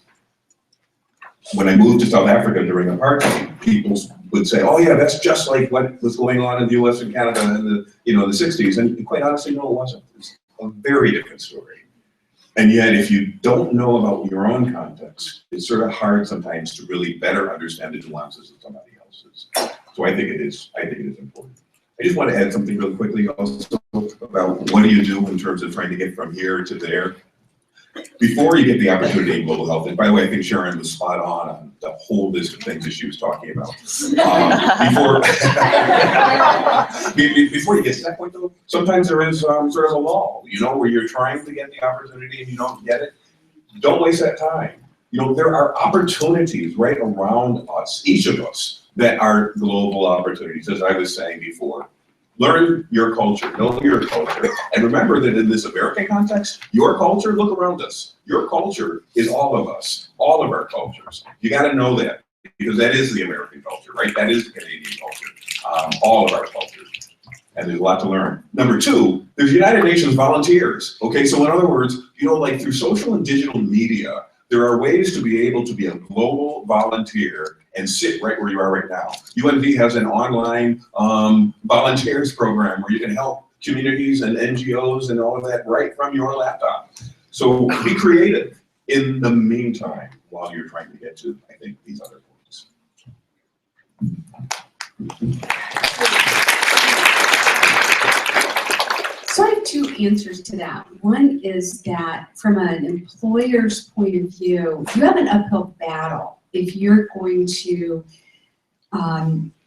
When I moved to South Africa during apartheid, people would say, oh yeah, that's just like what was going on in the US and Canada in the, the 60s. And quite honestly, no, it wasn't. It's a very different story. And yet, if you don't know about your own context, it's sort of hard sometimes to really better understand the nuances of somebody else's. So I think it is important. I just want to add something really quickly also about what do you do in terms of trying to get from here to there. Before you get the opportunity in global health, and by the way, I think Sharon was spot on the whole list of things that she was talking about. Before you get to that point though, sometimes there is sort of a lull, where you're trying to get the opportunity and you don't get it. Don't waste that time. There are opportunities right around us, each of us, that are global opportunities, as I was saying before. Learn your culture, know your culture, and remember that in this American context, your culture, look around us. Your culture is all of us, all of our cultures. You gotta know that, because that is the American culture, right? That is the Canadian culture, all of our cultures. And there's a lot to learn. Number two, there's United Nations volunteers. Okay, so in other words, like through social and digital media, there are ways to be able to be a global volunteer and sit right where you are right now. UNV has an online volunteers program where you can help communities and NGOs and all of that right from your laptop. So be creative in the meantime while you're trying to get to, I think, these other points. So I have two answers to that. One is that from an employer's point of view, you have an uphill battle if you're going to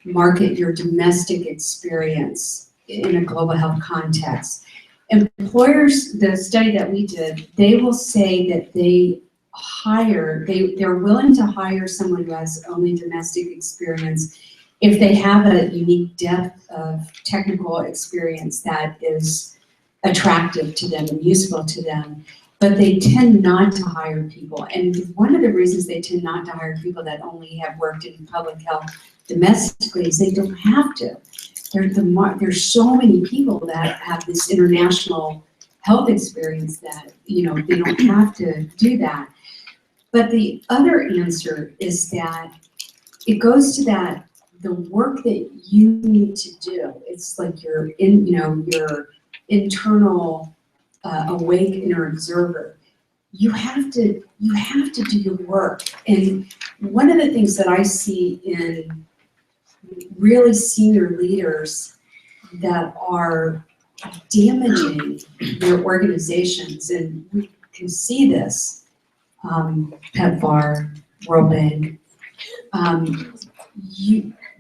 market your domestic experience in a global health context. Employers, the study that we did, they will say that they're willing to hire someone who has only domestic experience if they have a unique depth of technical experience that is attractive to them and useful to them. But they tend not to hire people. And one of the reasons they tend not to hire people that only have worked in public health domestically is they don't have to. There's so many people that have this international health experience that, they don't have to do that. But the other answer is that it goes to that, the work that you need to do. It's like your internal awake inner observer. You have to do your work. And one of the things that I see in really senior leaders that are damaging their organizations, and we can see this, PEPFAR, World Bank,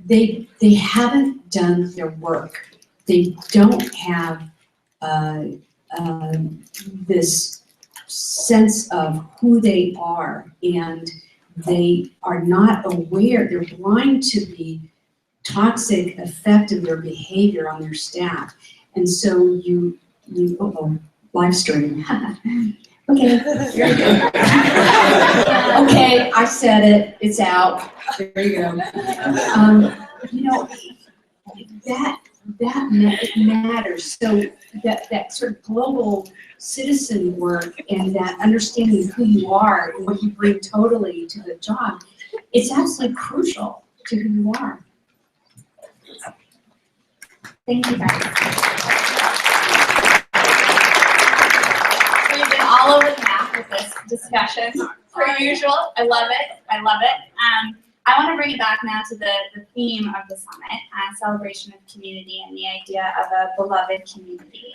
they haven't done their work. They don't have this sense of who they are, and they are not aware, they're blind to the toxic effect of their behavior on their staff. And so live stream. Okay. Okay, I said it, it's out, there you go. That matters. So that sort of global citizen work and that understanding of who you are and what you bring totally to the job, it's absolutely crucial to who you are. Thank you, guys. We've been all over the map with this discussion, per usual. I love it. I love it. I want to bring it back now to the theme of the summit, celebration of community and the idea of a beloved community.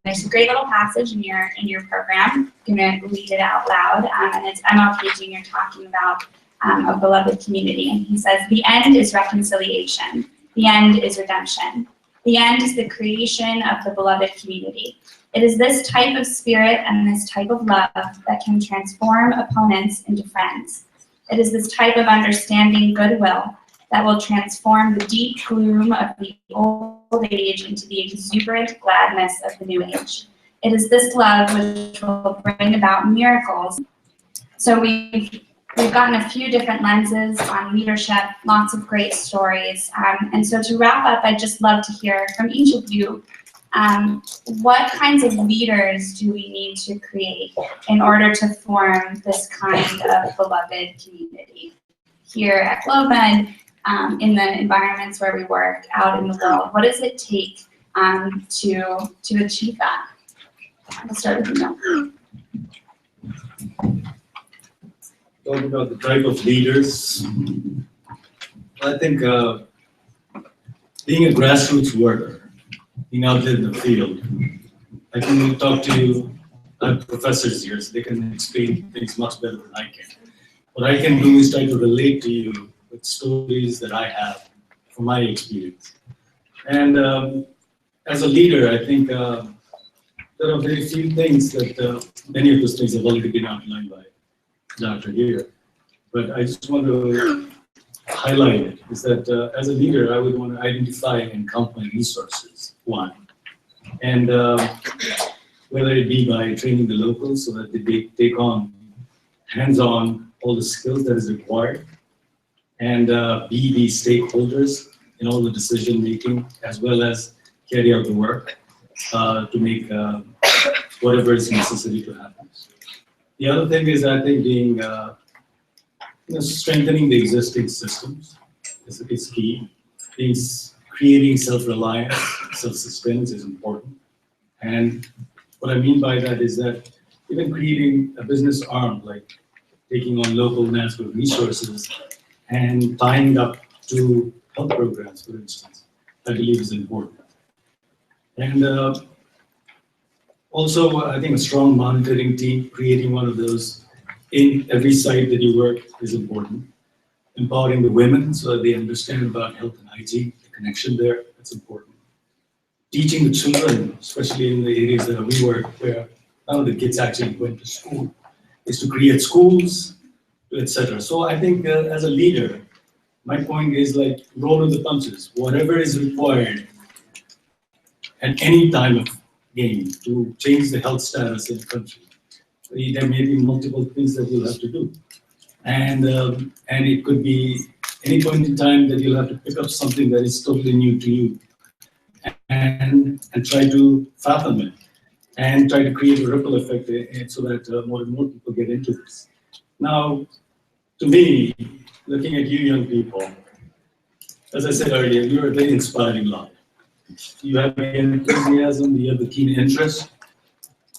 There's a great little passage in your program. I'm going to read it out loud, and it's MLK Jr. talking about a beloved community. And he says, "The end is reconciliation. The end is redemption. The end is the creation of the beloved community. It is this type of spirit and this type of love that can transform opponents into friends. It is this type of understanding goodwill that will transform the deep gloom of the old age into the exuberant gladness of the new age. It is this love which will bring about miracles. So we've gotten a few different lenses on leadership, lots of great stories. And so to wrap up, I'd just love to hear from each of you, what kinds of leaders do we need to create in order to form this kind of beloved community here at GlobeMed, in the environments where we work, out in the world? What does it take to achieve that? I'll start with you. Talking about the type of leaders, I think being a grassroots worker, being out there in the field, I can talk to you. I have professors here, so they can explain things much better than I can. What I can do is try to relate to you with stories that I have from my experience. And as a leader, I think there are very few things that many of those things have already been outlined by Dr. here. But I just want to highlight it, is that as a leader, I would want to identify and count my resources, one. And whether it be by training the locals so that they take on hands-on all the skills that is required, and be the stakeholders in all the decision-making, as well as carry out the work to make whatever is necessary to happen. The other thing is, I think, being strengthening the existing systems is key. Creating self-reliance, self-sustenance is important. And what I mean by that is that even creating a business arm, like taking on local natural resources and tying up to health programs, for instance, I believe is important. And also, I think a strong monitoring team, creating one of those in every site that you work is important. Empowering the women so that they understand about health and hygiene, the connection there, that's important. Teaching the children, especially in the areas that we work, where none of the kids actually went to school, is to create schools, etc. So I think as a leader, my point is like roll with the punches. Whatever is required at any time of game to change the health status in the country. There may be multiple things that you'll have to do. And it could be any point in time that you'll have to pick up something that is totally new to you and try to fathom it and try to create a ripple effect so that more and more people get into this. Now, to me, looking at you young people, as I said earlier, you're a very inspiring lot. You have the enthusiasm, you have the keen interest,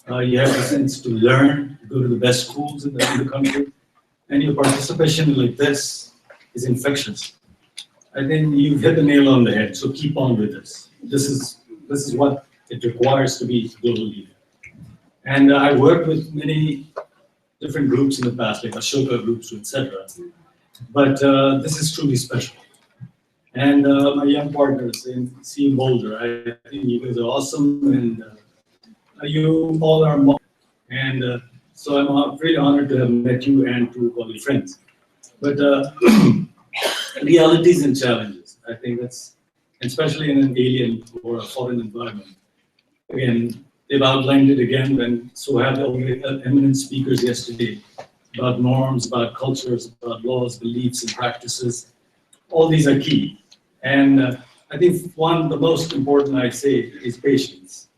you have the sense to learn, go to the best schools in the country, and your participation like this is infectious. I think you've hit the nail on the head, so keep on with this. This is what it requires to be a global leader. And I worked with many different groups in the past, like Ashoka groups, etc. But this is truly special. And my young partners in CU Boulder, I think you guys are awesome, and you all are more. And so I'm really honored to have met you and to all your friends. But realities and challenges, I think that's, especially in an alien or a foreign environment. Again, they've outlined it again, and so have all the eminent speakers yesterday about norms, about cultures, about laws, beliefs, and practices. All these are key. And I think the most important I'd say is patience.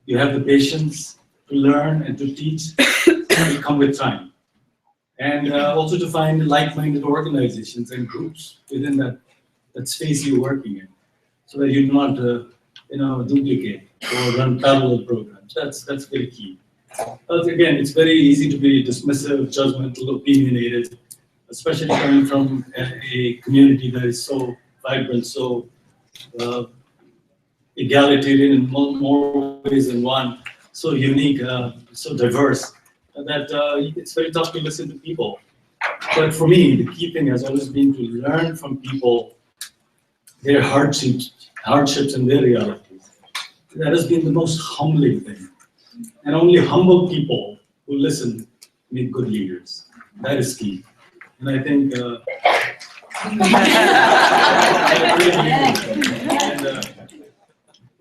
You have the patience to learn and to teach, and come with time. And also to find like-minded organizations and groups within that space you're working in, so that you do not duplicate or run parallel programs. That's very key. But again, it's very easy to be dismissive, judgmental, opinionated, especially coming from a community that is so vibrant, so egalitarian in more ways than one, so unique, so diverse, that it's very tough to listen to people. But for me, the key thing has always been to learn from people, their hardships and their realities. That has been the most humbling thing. And only humble people who listen make good leaders. That is key. And I think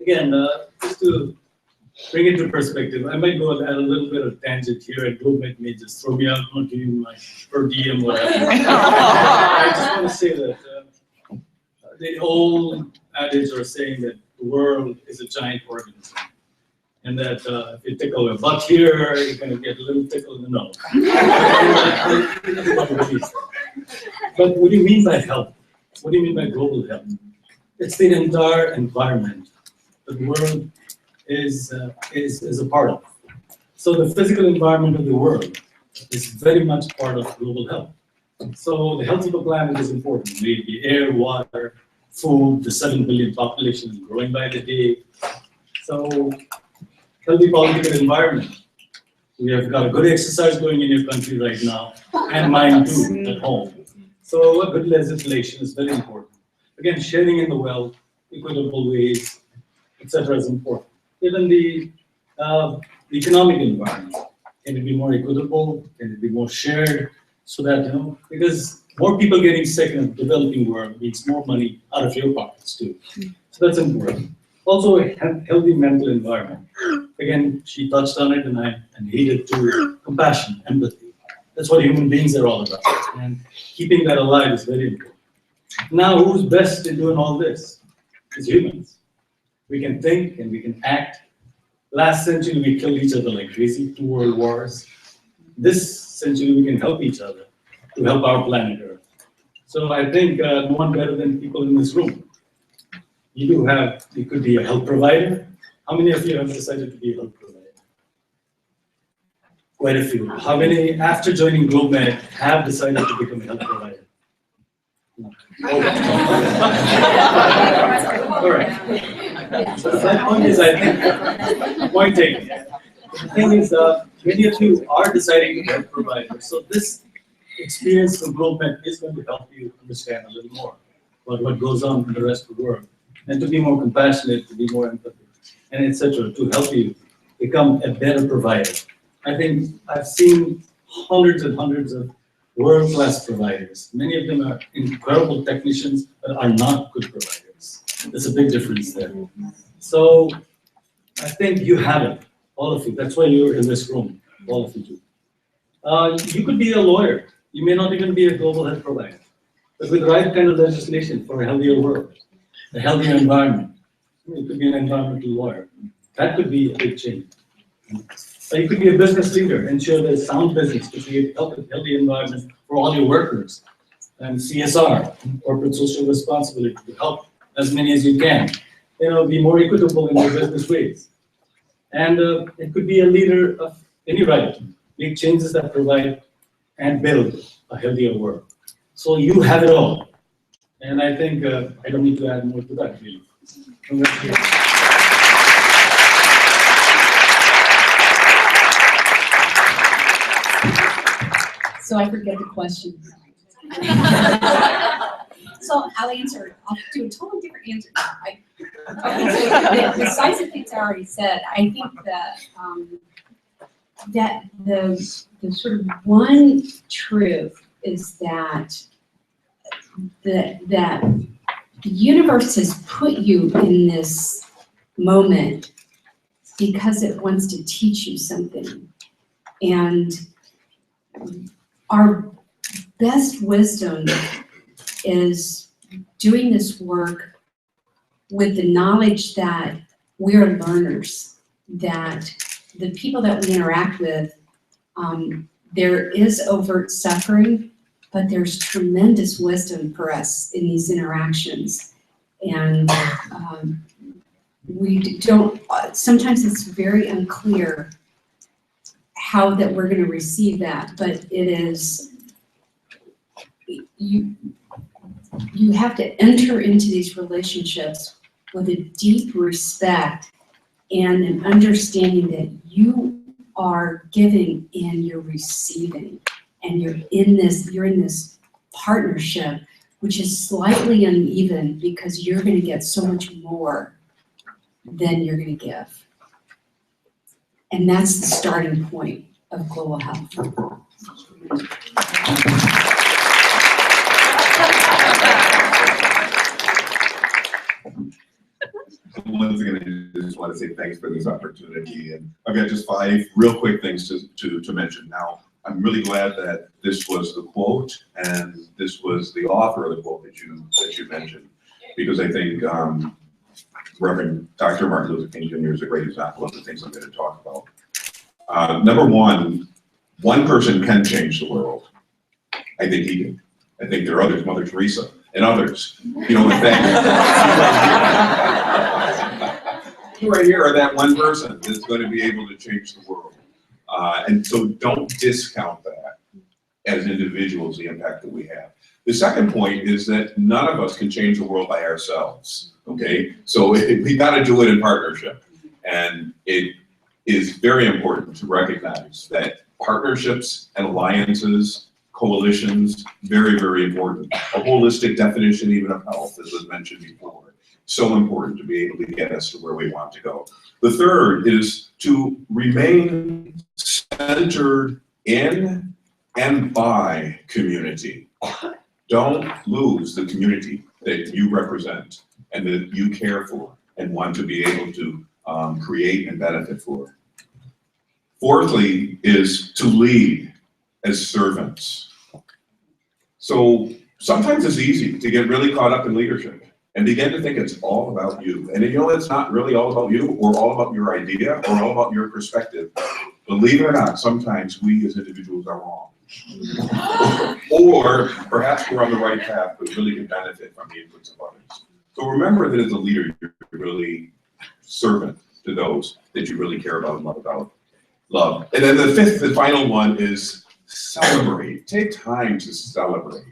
again, just to bring it to perspective, I might go at a little bit of tangent here, and GlobeNet may just throw me out, not give you my per diem, whatever. I just want to say that the old adage or saying that the world is a giant organism, and that if you tickle a butt here, you're going to get a little tickle in the nose. But what do you mean by health? What do you mean by global health? It's the entire environment that the world is a part of. So the physical environment of the world is very much part of global health. So the health of the planet is important. May it be air, water, food. The 7 billion population is growing by the day. So healthy political environment. We have got a good exercise going in your country right now, and mine too at home. So a good legislation is very important. Again, sharing in the wealth, equitable ways, etc. is important. Even the economic environment, can it be more equitable? Can it be more shared? So that, because more people getting sick in the developing world means more money out of your pockets too. So that's important. Also, a healthy mental environment. Again, she touched on it, and I needed to compassion, empathy. That's what human beings are all about. And keeping that alive is very important. Now, who's best in doing all this? It's humans. We can think and we can act. Last century, we killed each other like crazy, 2 world wars. This century, we can help each other to help our planet Earth. So I think no one better than people in this room. You could be a health provider. How many of you have decided to be a health provider? Quite a few. How many, after joining GlobeNet, have decided to become a health provider? No. All right. So that point is, I think, point taken. The thing is, many of you are deciding to be health providers. So this experience from GlobeNet is going to help you understand a little more about what goes on in the rest of the world, and to be more compassionate, to be more empathetic, and etc. to help you become a better provider. I think I've seen hundreds and hundreds of world-class providers. Many of them are incredible technicians, but are not good providers. There's a big difference there. So I think you have it, all of you. That's why you're in this room, all of you do. You could be a lawyer. You may not even be a global health provider. But with the right kind of legislation for a healthier world, a healthier environment, you could be an environmental lawyer. That could be a big change. So you could be a business leader, ensure there's sound business to create a healthy environment for all your workers, and CSR, corporate social responsibility, to help as many as you can. Be more equitable in your business ways. And it could be a leader of any right, make changes that provide and build a healthier world. So you have it all. And I think I don't need to add more to that, really. So I forget the question. So I'll answer. I'll do a totally different answer. Besides the things I already said, I think that the sort of one truth is that the universe has put you in this moment because it wants to teach you something. And our best wisdom is doing this work with the knowledge that we're learners, that the people that we interact with, there is overt suffering, but there's tremendous wisdom for us in these interactions. And we don't, sometimes it's very unclear how that we're going to receive that, but it is, you have to enter into these relationships with a deep respect and an understanding that you are giving and you're receiving, and you're in this partnership, which is slightly uneven because you're going to get so much more than you're going to give. And that's the starting point of global health. Once again, I just want to say thanks for this opportunity, and I've got just 5 real quick things to mention. Now, I'm really glad that this was the quote and this was the author of the quote that you mentioned, because I think Reverend Dr. Martin Luther King Jr. is a great example of the things I'm going to talk about. Number one person can change the world. I think he did. I think there are others, Mother Teresa and others. You know, in fact, you right here are that one person that's going to be able to change the world. And so don't discount that as individuals, the impact that we have. The second point is that none of us can change the world by ourselves, okay? So we got to do it in partnership. And it is very important to recognize that partnerships and alliances, coalitions, very, very important. A holistic definition even of health, as was mentioned before. So important to be able to get us to where we want to go. The third is to remain centered in and by community. Don't lose the community that you represent and that you care for and want to be able to create and benefit for. Fourthly is to lead as servants. So sometimes it's easy to get really caught up in leadership and begin to think it's all about you. And you know, it's not really all about you or all about your idea or all about your perspective. Believe it or not, sometimes we as individuals are wrong. Or perhaps we're on the right path, but really can benefit from the inputs of others. So remember that as a leader, you're really servant to those that you really care about and love. And then the fifth, the final one is celebrate. Take time to celebrate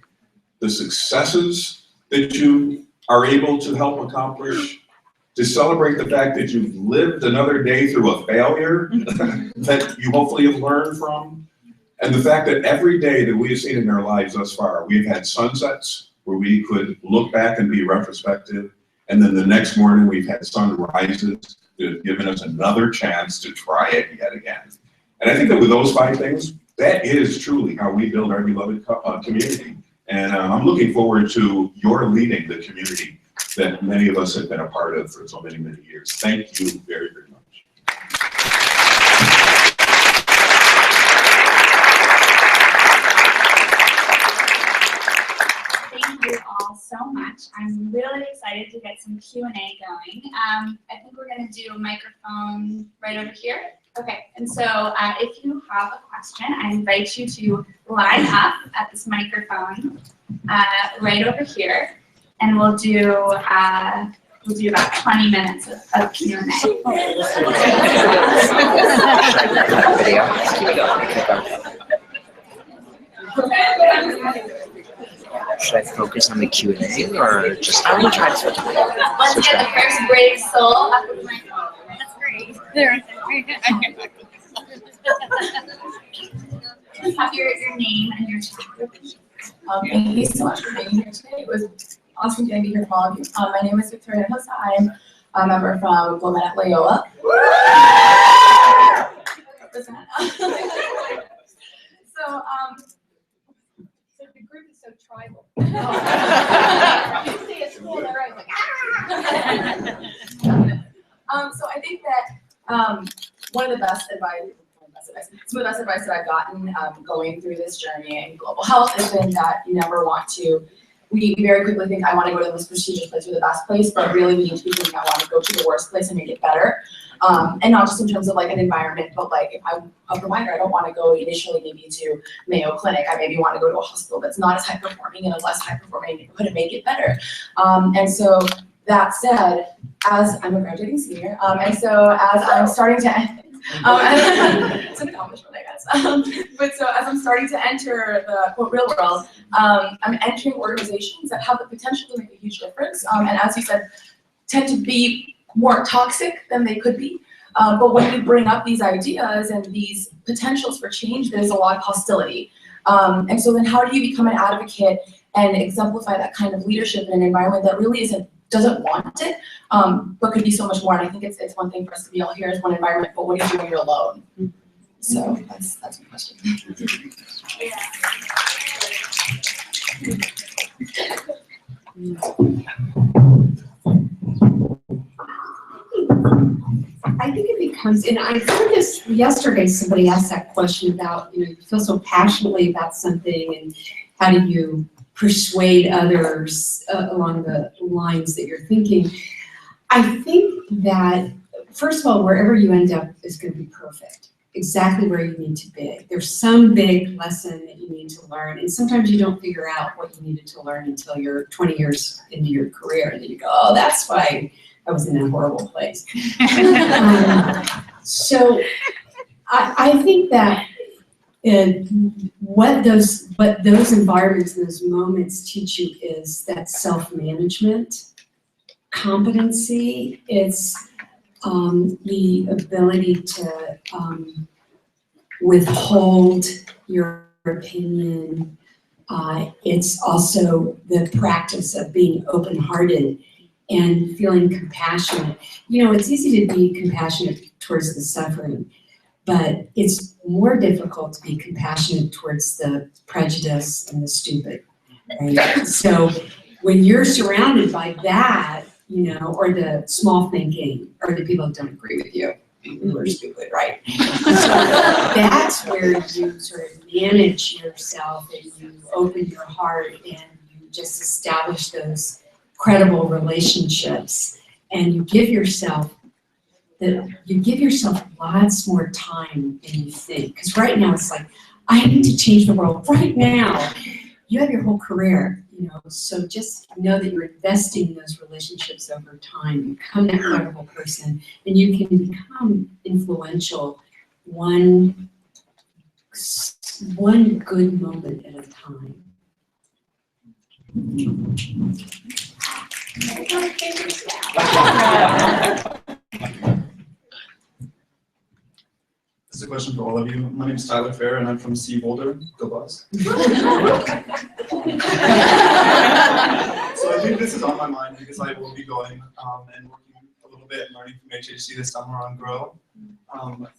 the successes that you are able to help accomplish, to celebrate the fact that you've lived another day through a failure that you hopefully have learned from, and the fact that every day that we have seen in our lives thus far, we've had sunsets where we could look back and be retrospective, and then the next morning we've had sunrises that have given us another chance to try it yet again. And I think that with those 5 things, that is truly how we build our beloved community. And I'm looking forward to your leading the community that many of us have been a part of for so many, many years. Thank you very, very much. Thank you all so much. I'm really excited to get some Q&A going. I think we're going to do a microphone right over here. Okay, and so if you have a question, I invite you to line up at this microphone right over here, and we'll do about 20 minutes of Q&A. Should I focus on the Q&A or just? I'm gonna try to switch. Let's get the first brave soul up with my phone. That's great. There. Please have your name and your title. Thank you so much for being here today. It was awesome to be here for all of you. My name is Victoria Hossa. I'm a member from Wilmette Loyola. So the group is so tribal. You say at school, they're right, like, so I think that one of the best advice, some of the best advice that I've gotten going through this journey in global health has been that you never want to, we very quickly think I want to go to the most prestigious place or the best place, but really we need to be thinking I want to go to the worst place and make it better. And not just in terms of like an environment, but like if I'm a provider, I don't want to go initially maybe to Mayo Clinic. I maybe want to go to a hospital that's not as high performing and a less high performing neighborhood and make it better. And so that said, as I'm a graduating senior, and so as I'm starting to it's an accomplishment, I guess. But so as I'm starting to enter the quote real world, I'm entering organizations that have the potential to make a huge difference. And as you said, tend to be more toxic than they could be. But when you bring up these ideas and these potentials for change, there's a lot of hostility. And so then how do you become an advocate and exemplify that kind of leadership in an environment that really isn't doesn't want it, but could be so much more. And I think it's one thing for us to be all here as one environment, but what do you do when you're alone? So that's my question. I think it becomes, and I heard this yesterday, somebody asked that question about, you feel so passionately about something and how do you persuade others along the lines that you're thinking. I think that, first of all, wherever you end up is going to be perfect, exactly where you need to be. There's some big lesson that you need to learn, and sometimes you don't figure out what you needed to learn until you're 20 years into your career, and then you go, oh, that's why I was in that horrible place. So I think that what those environments, those moments teach you is that self-management, competency. It's the ability to withhold your opinion. It's also the practice of being open-hearted and feeling compassionate. It's easy to be compassionate towards the suffering, but it's more difficult to be compassionate towards the prejudice and the stupid, right? So when you're surrounded by that, or the small thinking, or the people that don't agree with you, who are stupid, right? So that's where you sort of manage yourself and you open your heart and you just establish those credible relationships, and you give yourself lots more time than you think. Because right now it's like, I need to change the world right now. You have your whole career, so just know that you're investing in those relationships over time. You become that credible person, and you can become influential one good moment at a time. This is a question for all of you. My name is Tyler Fair, and I'm from C. Boulder. Go Bucks. So I think this is on my mind because I will be going and working a little bit and learning from HHC this summer on Grow.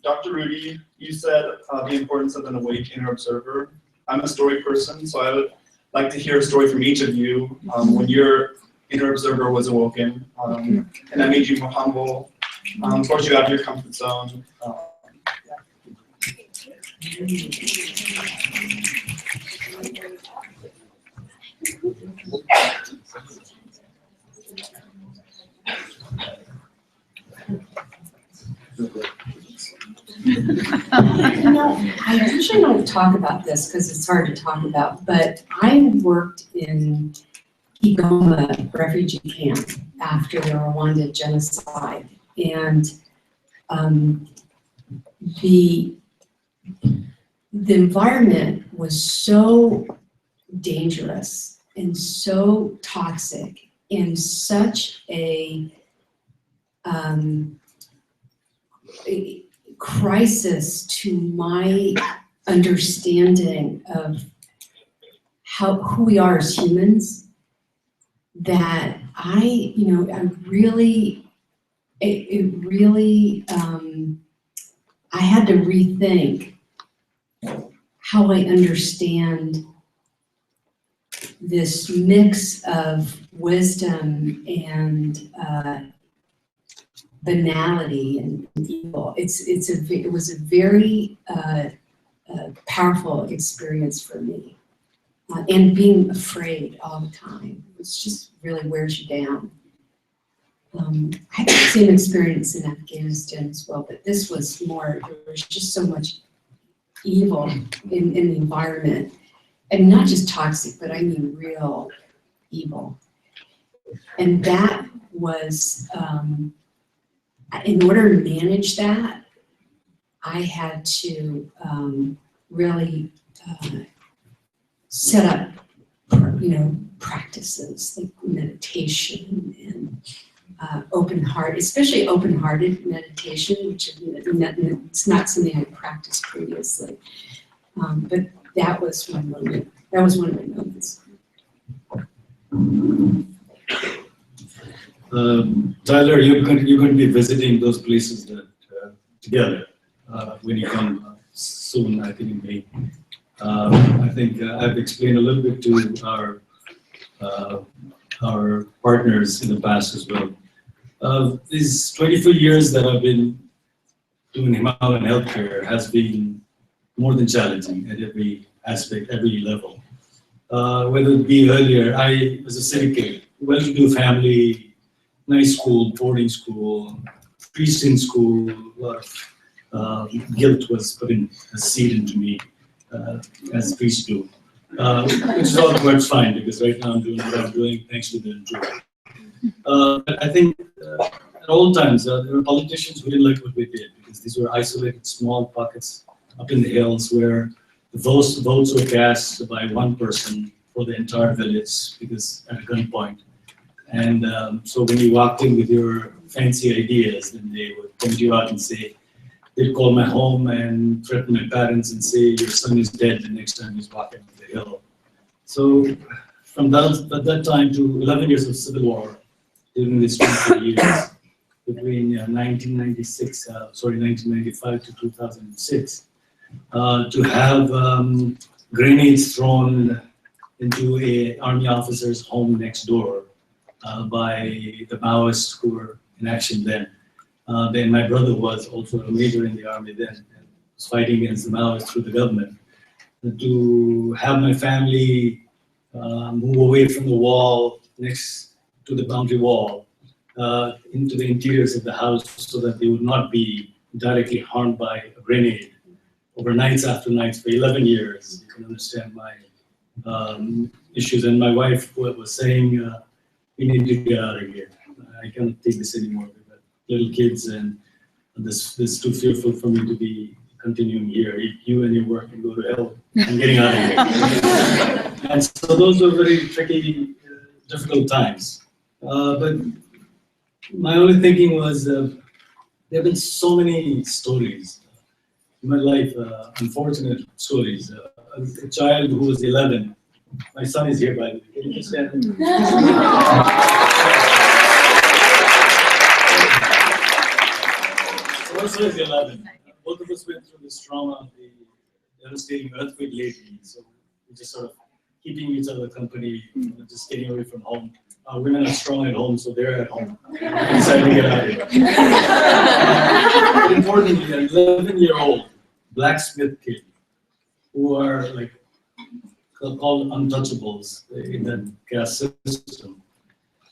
Dr. Rudy, you said the importance of an awake inner observer. I'm a story person, so I would like to hear a story from each of you when your inner observer was awoken, and that made you more humble. Of course, you have your comfort zone. I usually don't talk about this because it's hard to talk about, but I worked in Kigoma refugee camp after the Rwanda genocide, and the environment was so dangerous and so toxic and such a crisis to my understanding of who we are as humans, that I had to rethink how I understand this mix of wisdom and banality and evil. It was a very powerful experience for me, and being afraid all the time. It's just really wears you down. I had the same experience in Afghanistan as well, but this was more. There was just so much evil in the environment, and not just toxic, but I mean real evil. And that was. In order to manage that, I had to really set up, practices like meditation and open heart, especially open-hearted meditation, which it's not something I practiced previously. But that was one moment. That was one of my moments. Tyler, you're going to be visiting those places that together when you come soon, I think in May. I think I've explained a little bit to our partners in the past as well. These 24 years that I've been doing Himalayan healthcare has been more than challenging at every aspect, every level. Whether it be earlier, I was a city kid, well-to-do family, nice school, boarding school, Christian school, a lot of guilt was put in a seed into me, as priests do. Which is all quite fine because right now I'm doing what I'm doing thanks to the enjoy. But I think at all times there were politicians who didn't like what we did because these were isolated small pockets up in the hills where the votes were cast by one person for the entire village because at a gunpoint. And so when you walked in with your fancy ideas, then they would point you out and say, they'd call my home and threaten my parents and say, your son is dead the next time he's walking up the hill. So from that time to 11 years of civil war during these 20 years, between 1995 to 2006, to have grenades thrown into an army officer's home next door by the Maoists who were in action then. Then my brother was also a major in the army then, and was fighting against the Maoists through the government. To have my family move away from the wall next to the boundary wall into the interiors of the house so that they would not be directly harmed by a grenade over nights after nights for 11 years. You can understand my issues. And my wife was saying, we need to get out of here. I cannot take this anymore. We've got little kids and this is too fearful for me to be continuing here. You and your work can go to hell. I'm getting out of here. And so those were very tricky, difficult times. But my only thinking was there have been so many stories in my life, unfortunate stories. A child who was 11, my son is here by the way, can you stand? My son is 11. Both of us went through this trauma of the devastating earthquake lately, so we're just sort of keeping each other company, just getting away from home. Women are strong at home, so they're at home. Decided to get out of here. But importantly, an 11-year-old blacksmith kid who are like called untouchables in that caste system.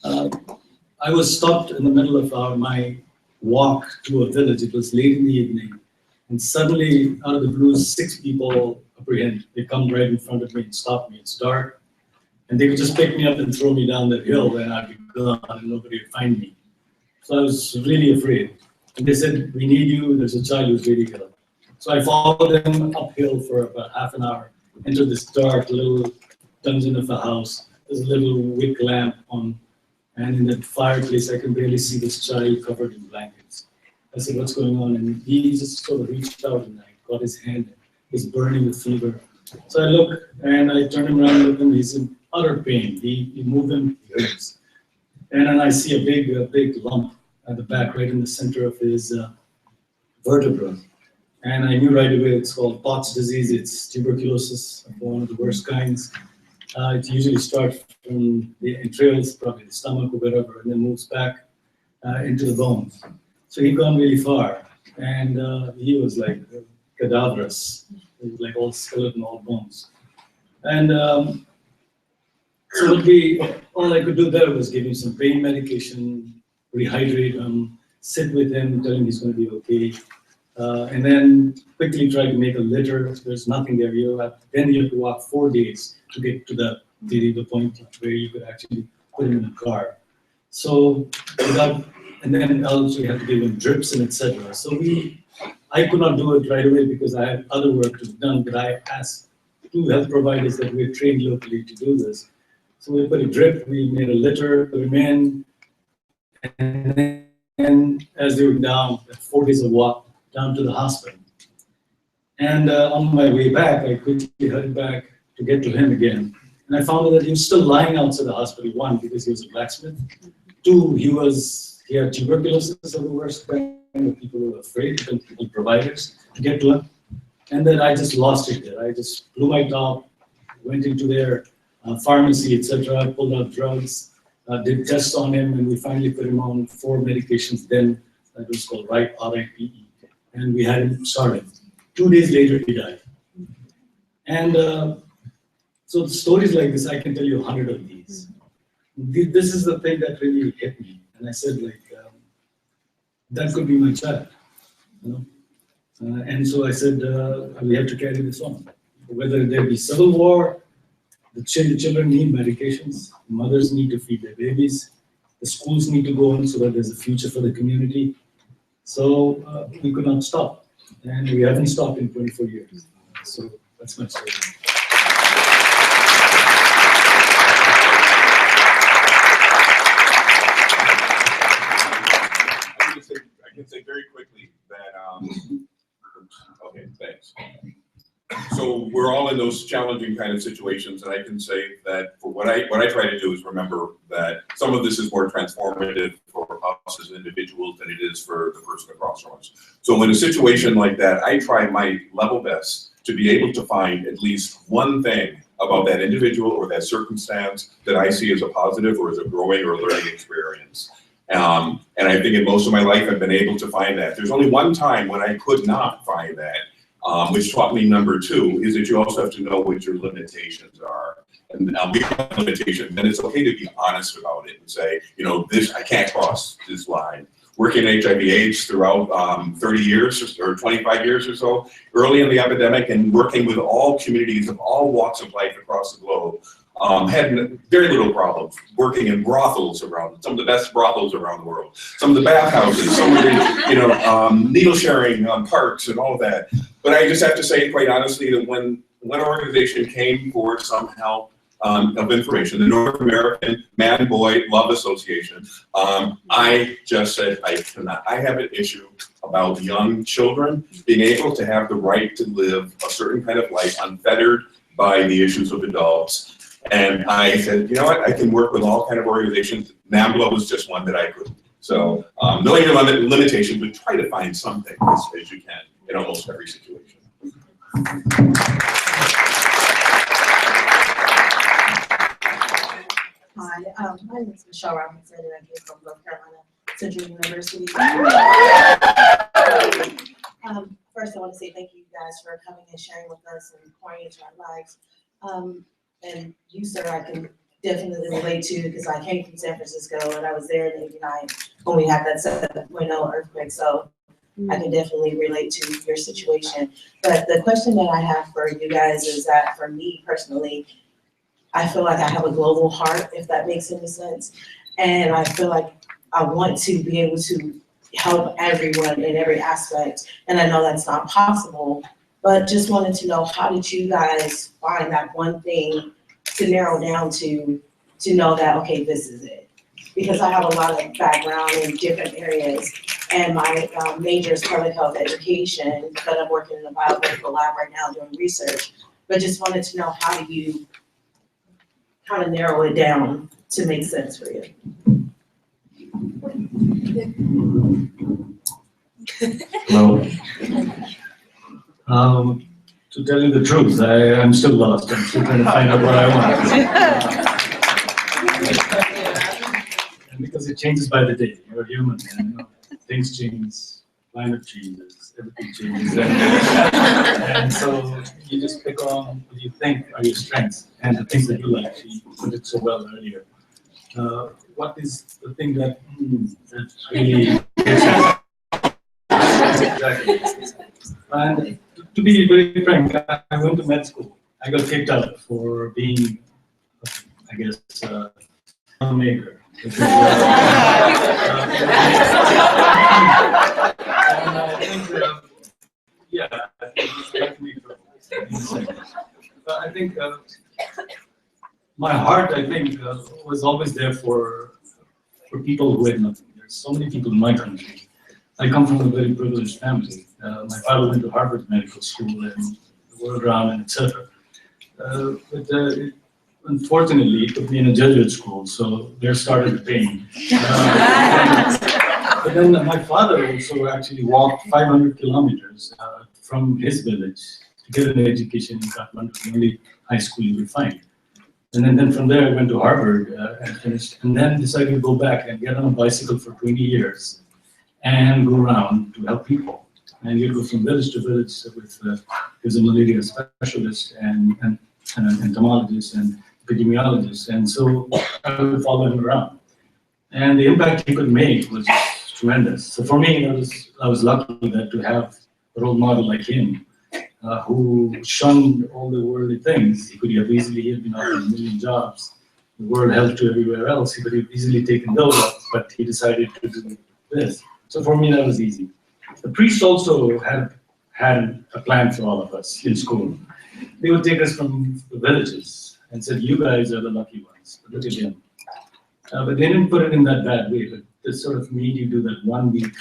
I was stopped in the middle of my walk to a village. It was late in the evening, and suddenly, out of the blue, 6 people apprehend. They come right in front of me and stop me. It's dark. And they could just pick me up and throw me down that hill and I'd be gone and nobody would find me. So I was really afraid. And they said, we need you, there's a child who's really ill. So I followed them uphill for about half an hour, entered this dark little dungeon of a house. There's a little wick lamp on, and in the fireplace I can barely see this child covered in blankets. I said, what's going on? And he just sort of reached out and I got his hand. He's burning with fever. So I look and I turn him around and look at him. He's in utter pain. You move him, he hurts. And then I see a big lump at the back, right in the center of his vertebra. And I knew right away it's called Pott's disease. It's tuberculosis, one of the worst kinds. It usually starts from the entrails, probably the stomach or whatever, and then moves back into the bones. So he'd gone really far. And he was like cadaverous. He was like all skeleton, all bones. And so all I could do there was give him some pain medication, rehydrate him, sit with him, tell him he's going to be okay, and then quickly try to make a litter. There's nothing there. Then you have to walk 4 days to get to the point where you could actually put him in a car. So and then also you have to give him drips and etc. So I could not do it right away because I had other work to be done, but I asked 2 health providers that we trained locally to do this. So we put a drip, we made a litter, put him in, and then as they were down, 4 days of walk down to the hospital. And on my way back, I quickly hurried back to get to him again. And I found that he was still lying outside the hospital, one, because he was a blacksmith, Two, he had tuberculosis of the worst kind. People were afraid, people providers to get to him. And then I just lost it there. I just blew my top, went into their pharmacy, etc., pulled out drugs, did tests on him, and we finally put him on 4 medications then. That was called RIPE. And we had him started. 2 days later, he died. And so stories like this, I can tell you 100 of these. This is the thing that really hit me. And I said, like, that could be my child. You know? And so I said, we have to carry this on. Whether there be civil war, the children need medications, mothers need to feed their babies, the schools need to go on so that there's a future for the community. So we could not stop. And we haven't stopped in 24 years. So that's my story. I can say very quickly that, okay, thanks. So we're all in those challenging kind of situations, and I can say that for what I try to do is remember that some of this is more transformative for us as individuals than it is for the person across from us. So in a situation like that, I try my level best to be able to find at least one thing about that individual or that circumstance that I see as a positive or as a growing or learning experience. And I think in most of my life, I've been able to find that. There's only one time when I could not find that, which taught me number 2, is that you also have to know what your limitations are. And we have limitations, and it's okay to be honest about it and say, you know, this, I can't cross this line. Working in HIV/AIDS throughout 30 years or 25 years or so, early in the epidemic, and working with all communities of all walks of life across the globe, had very little problems working in brothels around, some of the best brothels around the world, some of the bathhouses, some of the, you know, needle sharing parks and all of that. But I just have to say, quite honestly, that when an organization came for some help of information, the North American Man-Boy Love Association, I just said, I cannot. I have an issue about young children being able to have the right to live a certain kind of life unfettered by the issues of adults. And I said, you know what, I can work with all kind of organizations. NAMBLA was just one that I couldn't. So knowing your limitations, but try to find something as you can in almost every situation. Hi, my name is Michelle Robinson, and I came from North Carolina Central University. First, I want to say thank you guys for coming and sharing with us and pouring into our lives. And you, sir, I can definitely relate to, because I came from San Francisco and I was there in '89 when we had that 7.0 earthquake. So I can definitely relate to your situation. But the question that I have for you guys is that for me personally, I feel like I have a global heart, if that makes any sense. And I feel like I want to be able to help everyone in every aspect. And I know that's not possible, but just wanted to know, how did you guys find that one thing to narrow down to know that, okay, this is it? Because I have a lot of background in different areas, and my major is public health education, but I'm working in a biomedical lab right now doing research. But just wanted to know, how do you kind of narrow it down to make sense for you? Well, to tell you the truth, I'm still lost. I'm still trying to find out what I want. And because it changes by the day. You're human, you know? Things change, climate changes, everything changes. And so you just pick on what you think are your strengths and the things that you like. You put it so well earlier. What is the thing that really exactly. And to be very frank, I went to med school. I got kicked out for being, I guess, a filmmaker. And I think, yeah, it's definitely true. But I think my heart, I think, was always there for people who had nothing. There's so many people in my country. I come from a very privileged family. My father went to Harvard Medical School and the world around and etc. But unfortunately, it put me in a Jesuit school, so there started the pain. But then my father also actually walked 500 kilometers from his village to get an education in Kathmandu, the only high school you could find. And then from there, I went to Harvard and finished, and then decided to go back and get on a bicycle for 20 years and go around to help people. And you'd go from village to village with there's a malaria specialist and an entomologist and epidemiologist. And so I would follow him around. And the impact he could make was just tremendous. So for me, I was lucky that to have a role model like him, who shunned all the worldly things. He had been offered a million jobs. The world helped to everywhere else. He could have easily taken those up, but he decided to do this. So for me, that was easy. The priest also had a plan for all of us in school. They would take us from the villages and said, "You guys are the lucky ones. Look at him." But they didn't put it in that bad way. But they sort of made you do that 1 week,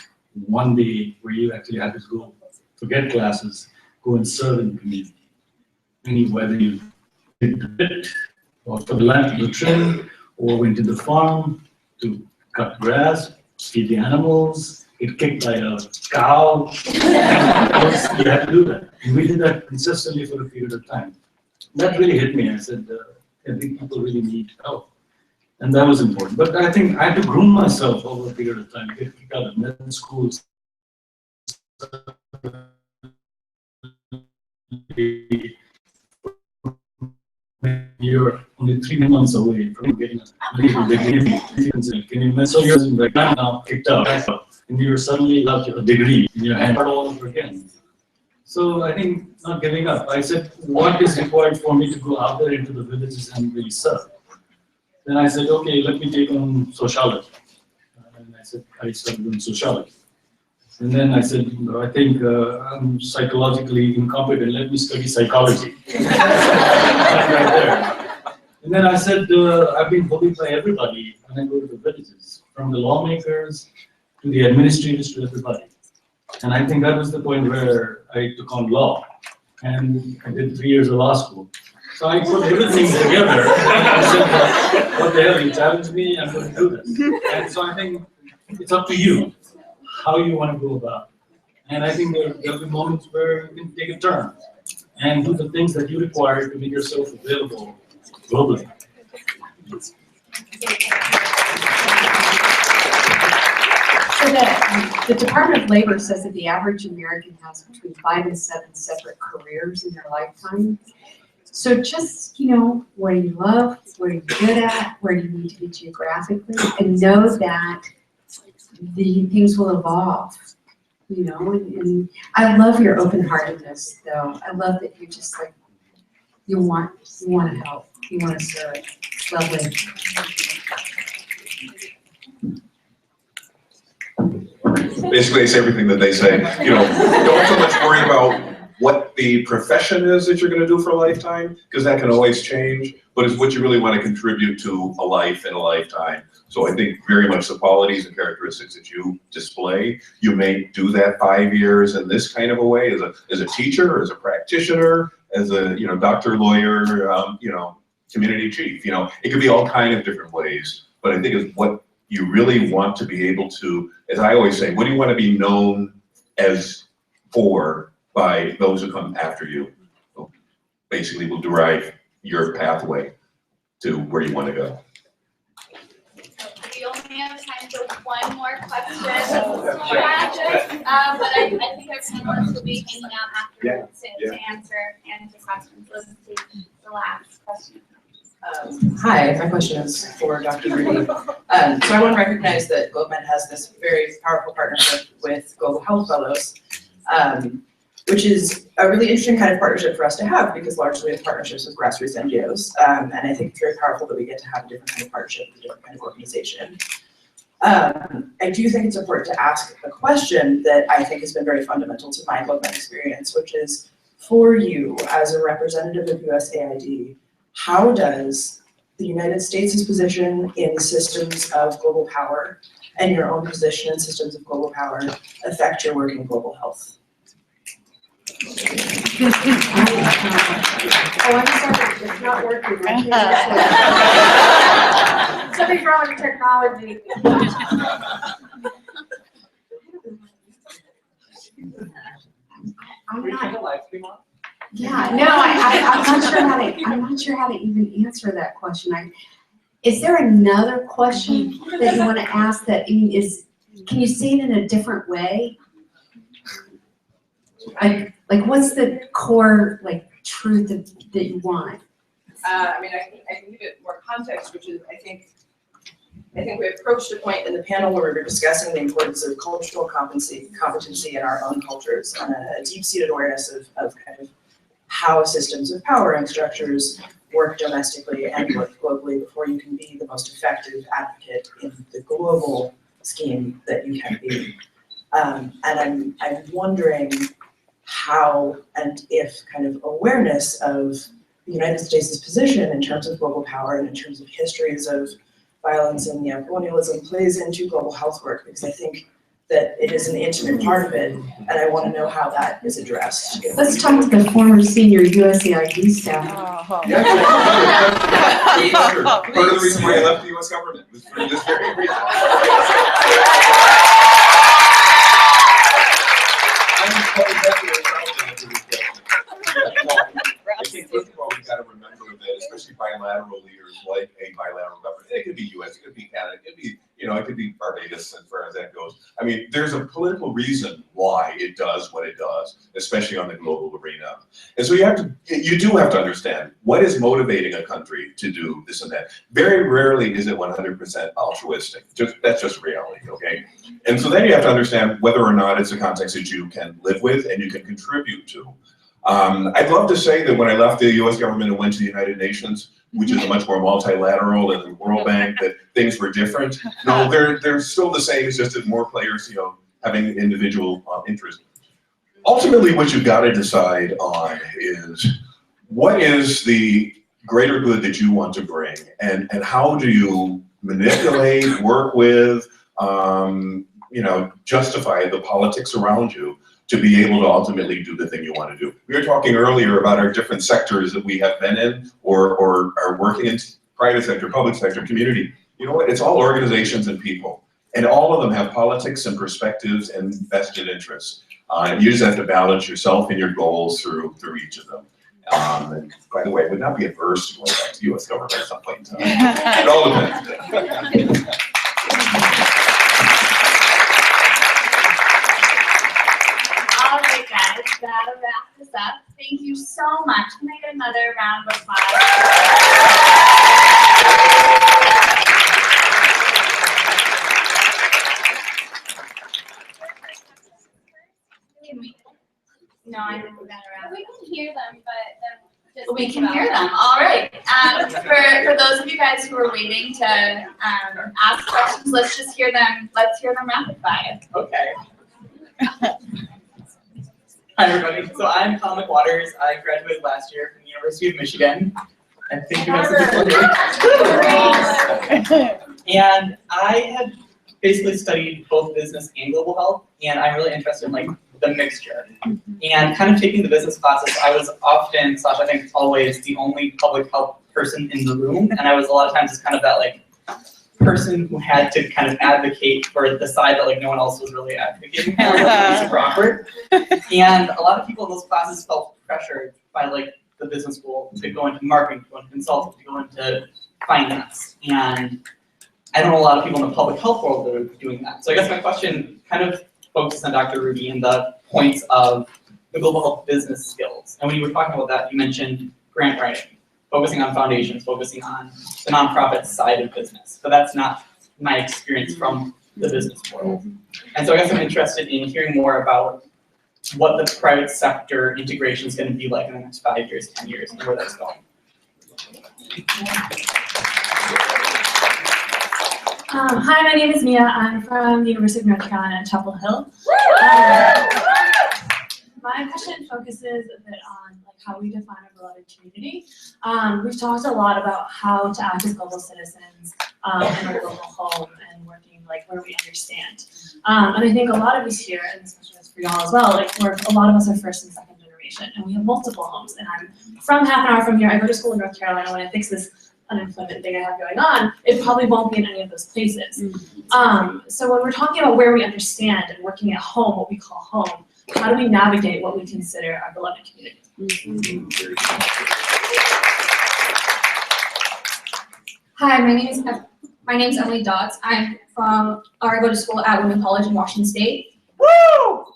1 day, where you actually had to go forget classes, go and serve in the community. Whether you did the pit, or for the land to trim, or went to the farm to cut grass, feed the animals, get kicked by a cow. You had to do that. And we did that consistently for a period of time. That really hit me. I said, I think people really need help. And that was important. But I think I had to groom myself over a period of time, get kicked out of medical schools. You're only 3 months away from getting a legal degree. Can you imagine? So you're like now kicked out, and you're suddenly got a degree in your hand all over again. So I think not giving up. I said, what is required for me to go out there into the villages and really serve? Then I said, okay, let me take on sociology. And I started doing sociology. And then I said, I think I'm psychologically incompetent. Let me study psychology. Right there. And then I said, I've been bullied by everybody when I go to the villages, from the lawmakers to the administrators to everybody. And I think that was the point where I took on law. And I did 3 years of law school. So I put everything together. And I said, what the hell, you challenge me, I'm going to do this. And so I think it's up to you how you want to go about it. And I think there'll be moments where you can take a turn and do the things that you require to make yourself available globally. So the Department of Labor says that the average American has between 5 and 7 separate careers in their lifetime. So just, what do you love, what are you good at, where do you need to be geographically, and know that the things will evolve, and I love your open-heartedness, though. I love that you just you want to help, you want to serve. It's lovely. Basically, it's everything that they say. Don't so much worry about what the profession is that you're going to do for a lifetime, because that can always change, but it's what you really want to contribute to a life in a lifetime. So I think very much the qualities and characteristics that you display, you may do that 5 years in this kind of a way, as a teacher, as a practitioner, as a doctor, lawyer, community chief. It could be all kind of different ways, but I think it's what you really want to be able to, as I always say, what do you want to be known as for by those who come after you? Basically will derive your pathway to where you want to go. We only have time for one more question. But I think our panelists will be hanging out afterwards to answer questions. Let's take the last question. Hi, my question is for Dr. Rudy. So I want to recognize that GlobeMed has this very powerful partnership with Global Health Fellows, which is a really interesting kind of partnership for us to have, because largely we have partnerships with grassroots NGOs, and I think it's very powerful that we get to have a different kind of partnership with a different kind of organization. I do think it's important to ask a question that I think has been very fundamental to my GlobeMed experience, which is, for you as a representative of USAID, how does the United States' position in systems of global power and your own position in systems of global power affect your work in global health? Oh, I'm sorry, it's not working. I can't Something's wrong with technology. I'm not, live stream on? yeah, no, I'm not sure how to even answer that question. Is there another question that you want to ask that, can you say it in a different way? Like what's the core, truth that you want? I mean, I can give it more context, which is, I think we approached a point in the panel where we were discussing the importance of cultural competency in our own cultures and a deep-seated awareness of kind of how systems of power and structures work domestically and work globally before you can be the most effective advocate in the global scheme that you can be. And I'm wondering how and if kind of awareness of the United States' position in terms of global power and in terms of histories of violence and colonialism plays into global health work, because I think that it is an intimate part of it, and I want to know how that is addressed. Let's talk to the former senior USAID staff. Yeah, part of the reason why I left the US government was for this very reason. I'm just quite happy and proud to answer this question. I think first of all, we've got to remember that especially bilateral leaders like a bilateral government, it could be US, it could be Canada, it could be, it could be Barbados as far as that goes. I mean, there's a political reason why it does what it does, especially on the global arena. And so you do have to understand what is motivating a country to do this and that. Very rarely is it 100% altruistic. That's just reality, okay? And so then you have to understand whether or not it's a context that you can live with and you can contribute to. I'd love to say that when I left the US government and went to the United Nations, which is a much more multilateral, and the World Bank, that things were different. No, they're still the same, it's just that more players, having individual interest. Ultimately, what you've got to decide on is what is the greater good that you want to bring, and how do you manipulate, work with, justify the politics around you to be able to ultimately do the thing you want to do. We were talking earlier about our different sectors that we have been in or are working in, private sector, public sector, community. You know what, it's all organizations and people. And all of them have politics and perspectives and vested interests. You just have to balance yourself and your goals through each of them. And by the way, I would not be adverse to going back to US government at some point in time. It all depends. All right, guys, that'll wrap this up. Thank you so much. Can I get another round of applause? Can we? No, I didn't go that around. We can hear them, but then We can hear them. All right. For those of you guys who are waiting to ask questions, let's just hear them. Let's hear them rapid fire. Okay. Hi, everybody. So I'm Colin McWaters. I graduated last year from the University of Michigan. I think you guys are And I have basically studied both business and global health, and I'm really interested in the mixture. And kind of taking the business classes, I was often, / I think always, the only public health person in the room, and I was a lot of times just kind of that person who had to kind of advocate for the side that no one else was really advocating for. It was super awkward. And a lot of people in those classes felt pressured by the business school to go into marketing, to go into consulting, to go into finance. And I don't know a lot of people in the public health world that are doing that. So I guess my question kind of focuses on Dr. Rudy and the points of the global health business skills. And when you were talking about that, you mentioned grant writing, focusing on foundations, focusing on the nonprofit side of business. But that's not my experience from the business world. And so I guess I'm interested in hearing more about what the private sector integration is going to be like in the next 5 years, 10 years, and where that's going. Hi, my name is Mia. I'm from the University of North Carolina at Chapel Hill. My question focuses a bit on how we define a beloved community. We've talked a lot about how to act as global citizens in our global home and working where we understand. And I think a lot of us here, and this question is for y'all as well, a lot of us are first and second generation information, and we have multiple homes, and I'm from half an hour from here, I go to school in North Carolina. When I fix this unemployment thing I have going on, it probably won't be in any of those places. So when we're talking about where we understand and working at home, what we call home, how do we navigate what we consider our beloved community? Hi, my name is Emily Dodds. I go to school at Women College in Washington State. Woo!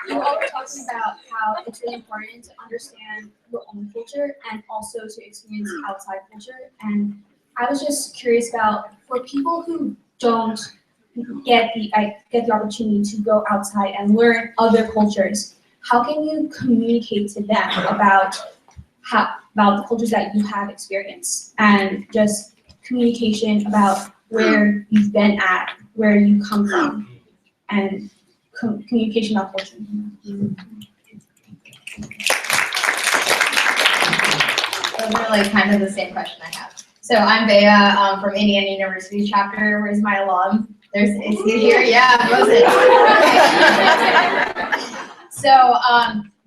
You all were talking about how it's really important to understand your own culture and also to experience outside culture. And I was just curious about, for people who don't get the opportunity to go outside and learn other cultures, how can you communicate to them about the cultures that you have experienced, and just communication about where you've been at, where you come from, and communication about culture. Those are like kind of the same question I have. So I'm Bea from Indiana University chapter. Where's my alum? Is he here? Yeah, Moses. So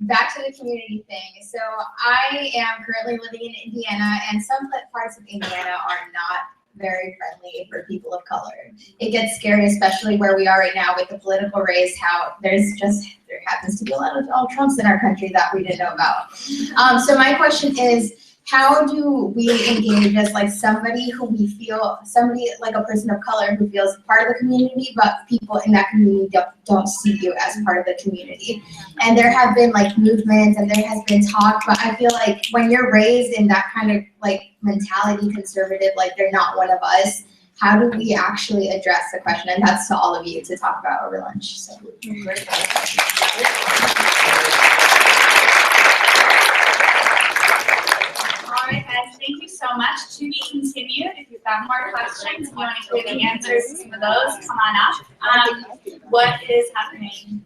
back to the community thing. So I am currently living in Indiana, and some parts of Indiana are not very friendly for people of color. It gets scary, especially where we are right now with the political race, how there happens to be a lot of Donald Trumps in our country that we didn't know about. So my question is, how do we engage as like somebody like a person of color who feels part of the community, but people in that community don't see you as part of the community? And there have been like movements and there has been talk, but I feel like when you're raised in that kind of like mentality, conservative, like they're not one of us, how do we actually address the question? And that's to all of you to talk about over lunch. So. All right, guys, thank you so much. To be continued. If you've got more questions, if you want to hear the answers to some of those, come on up. What is happening?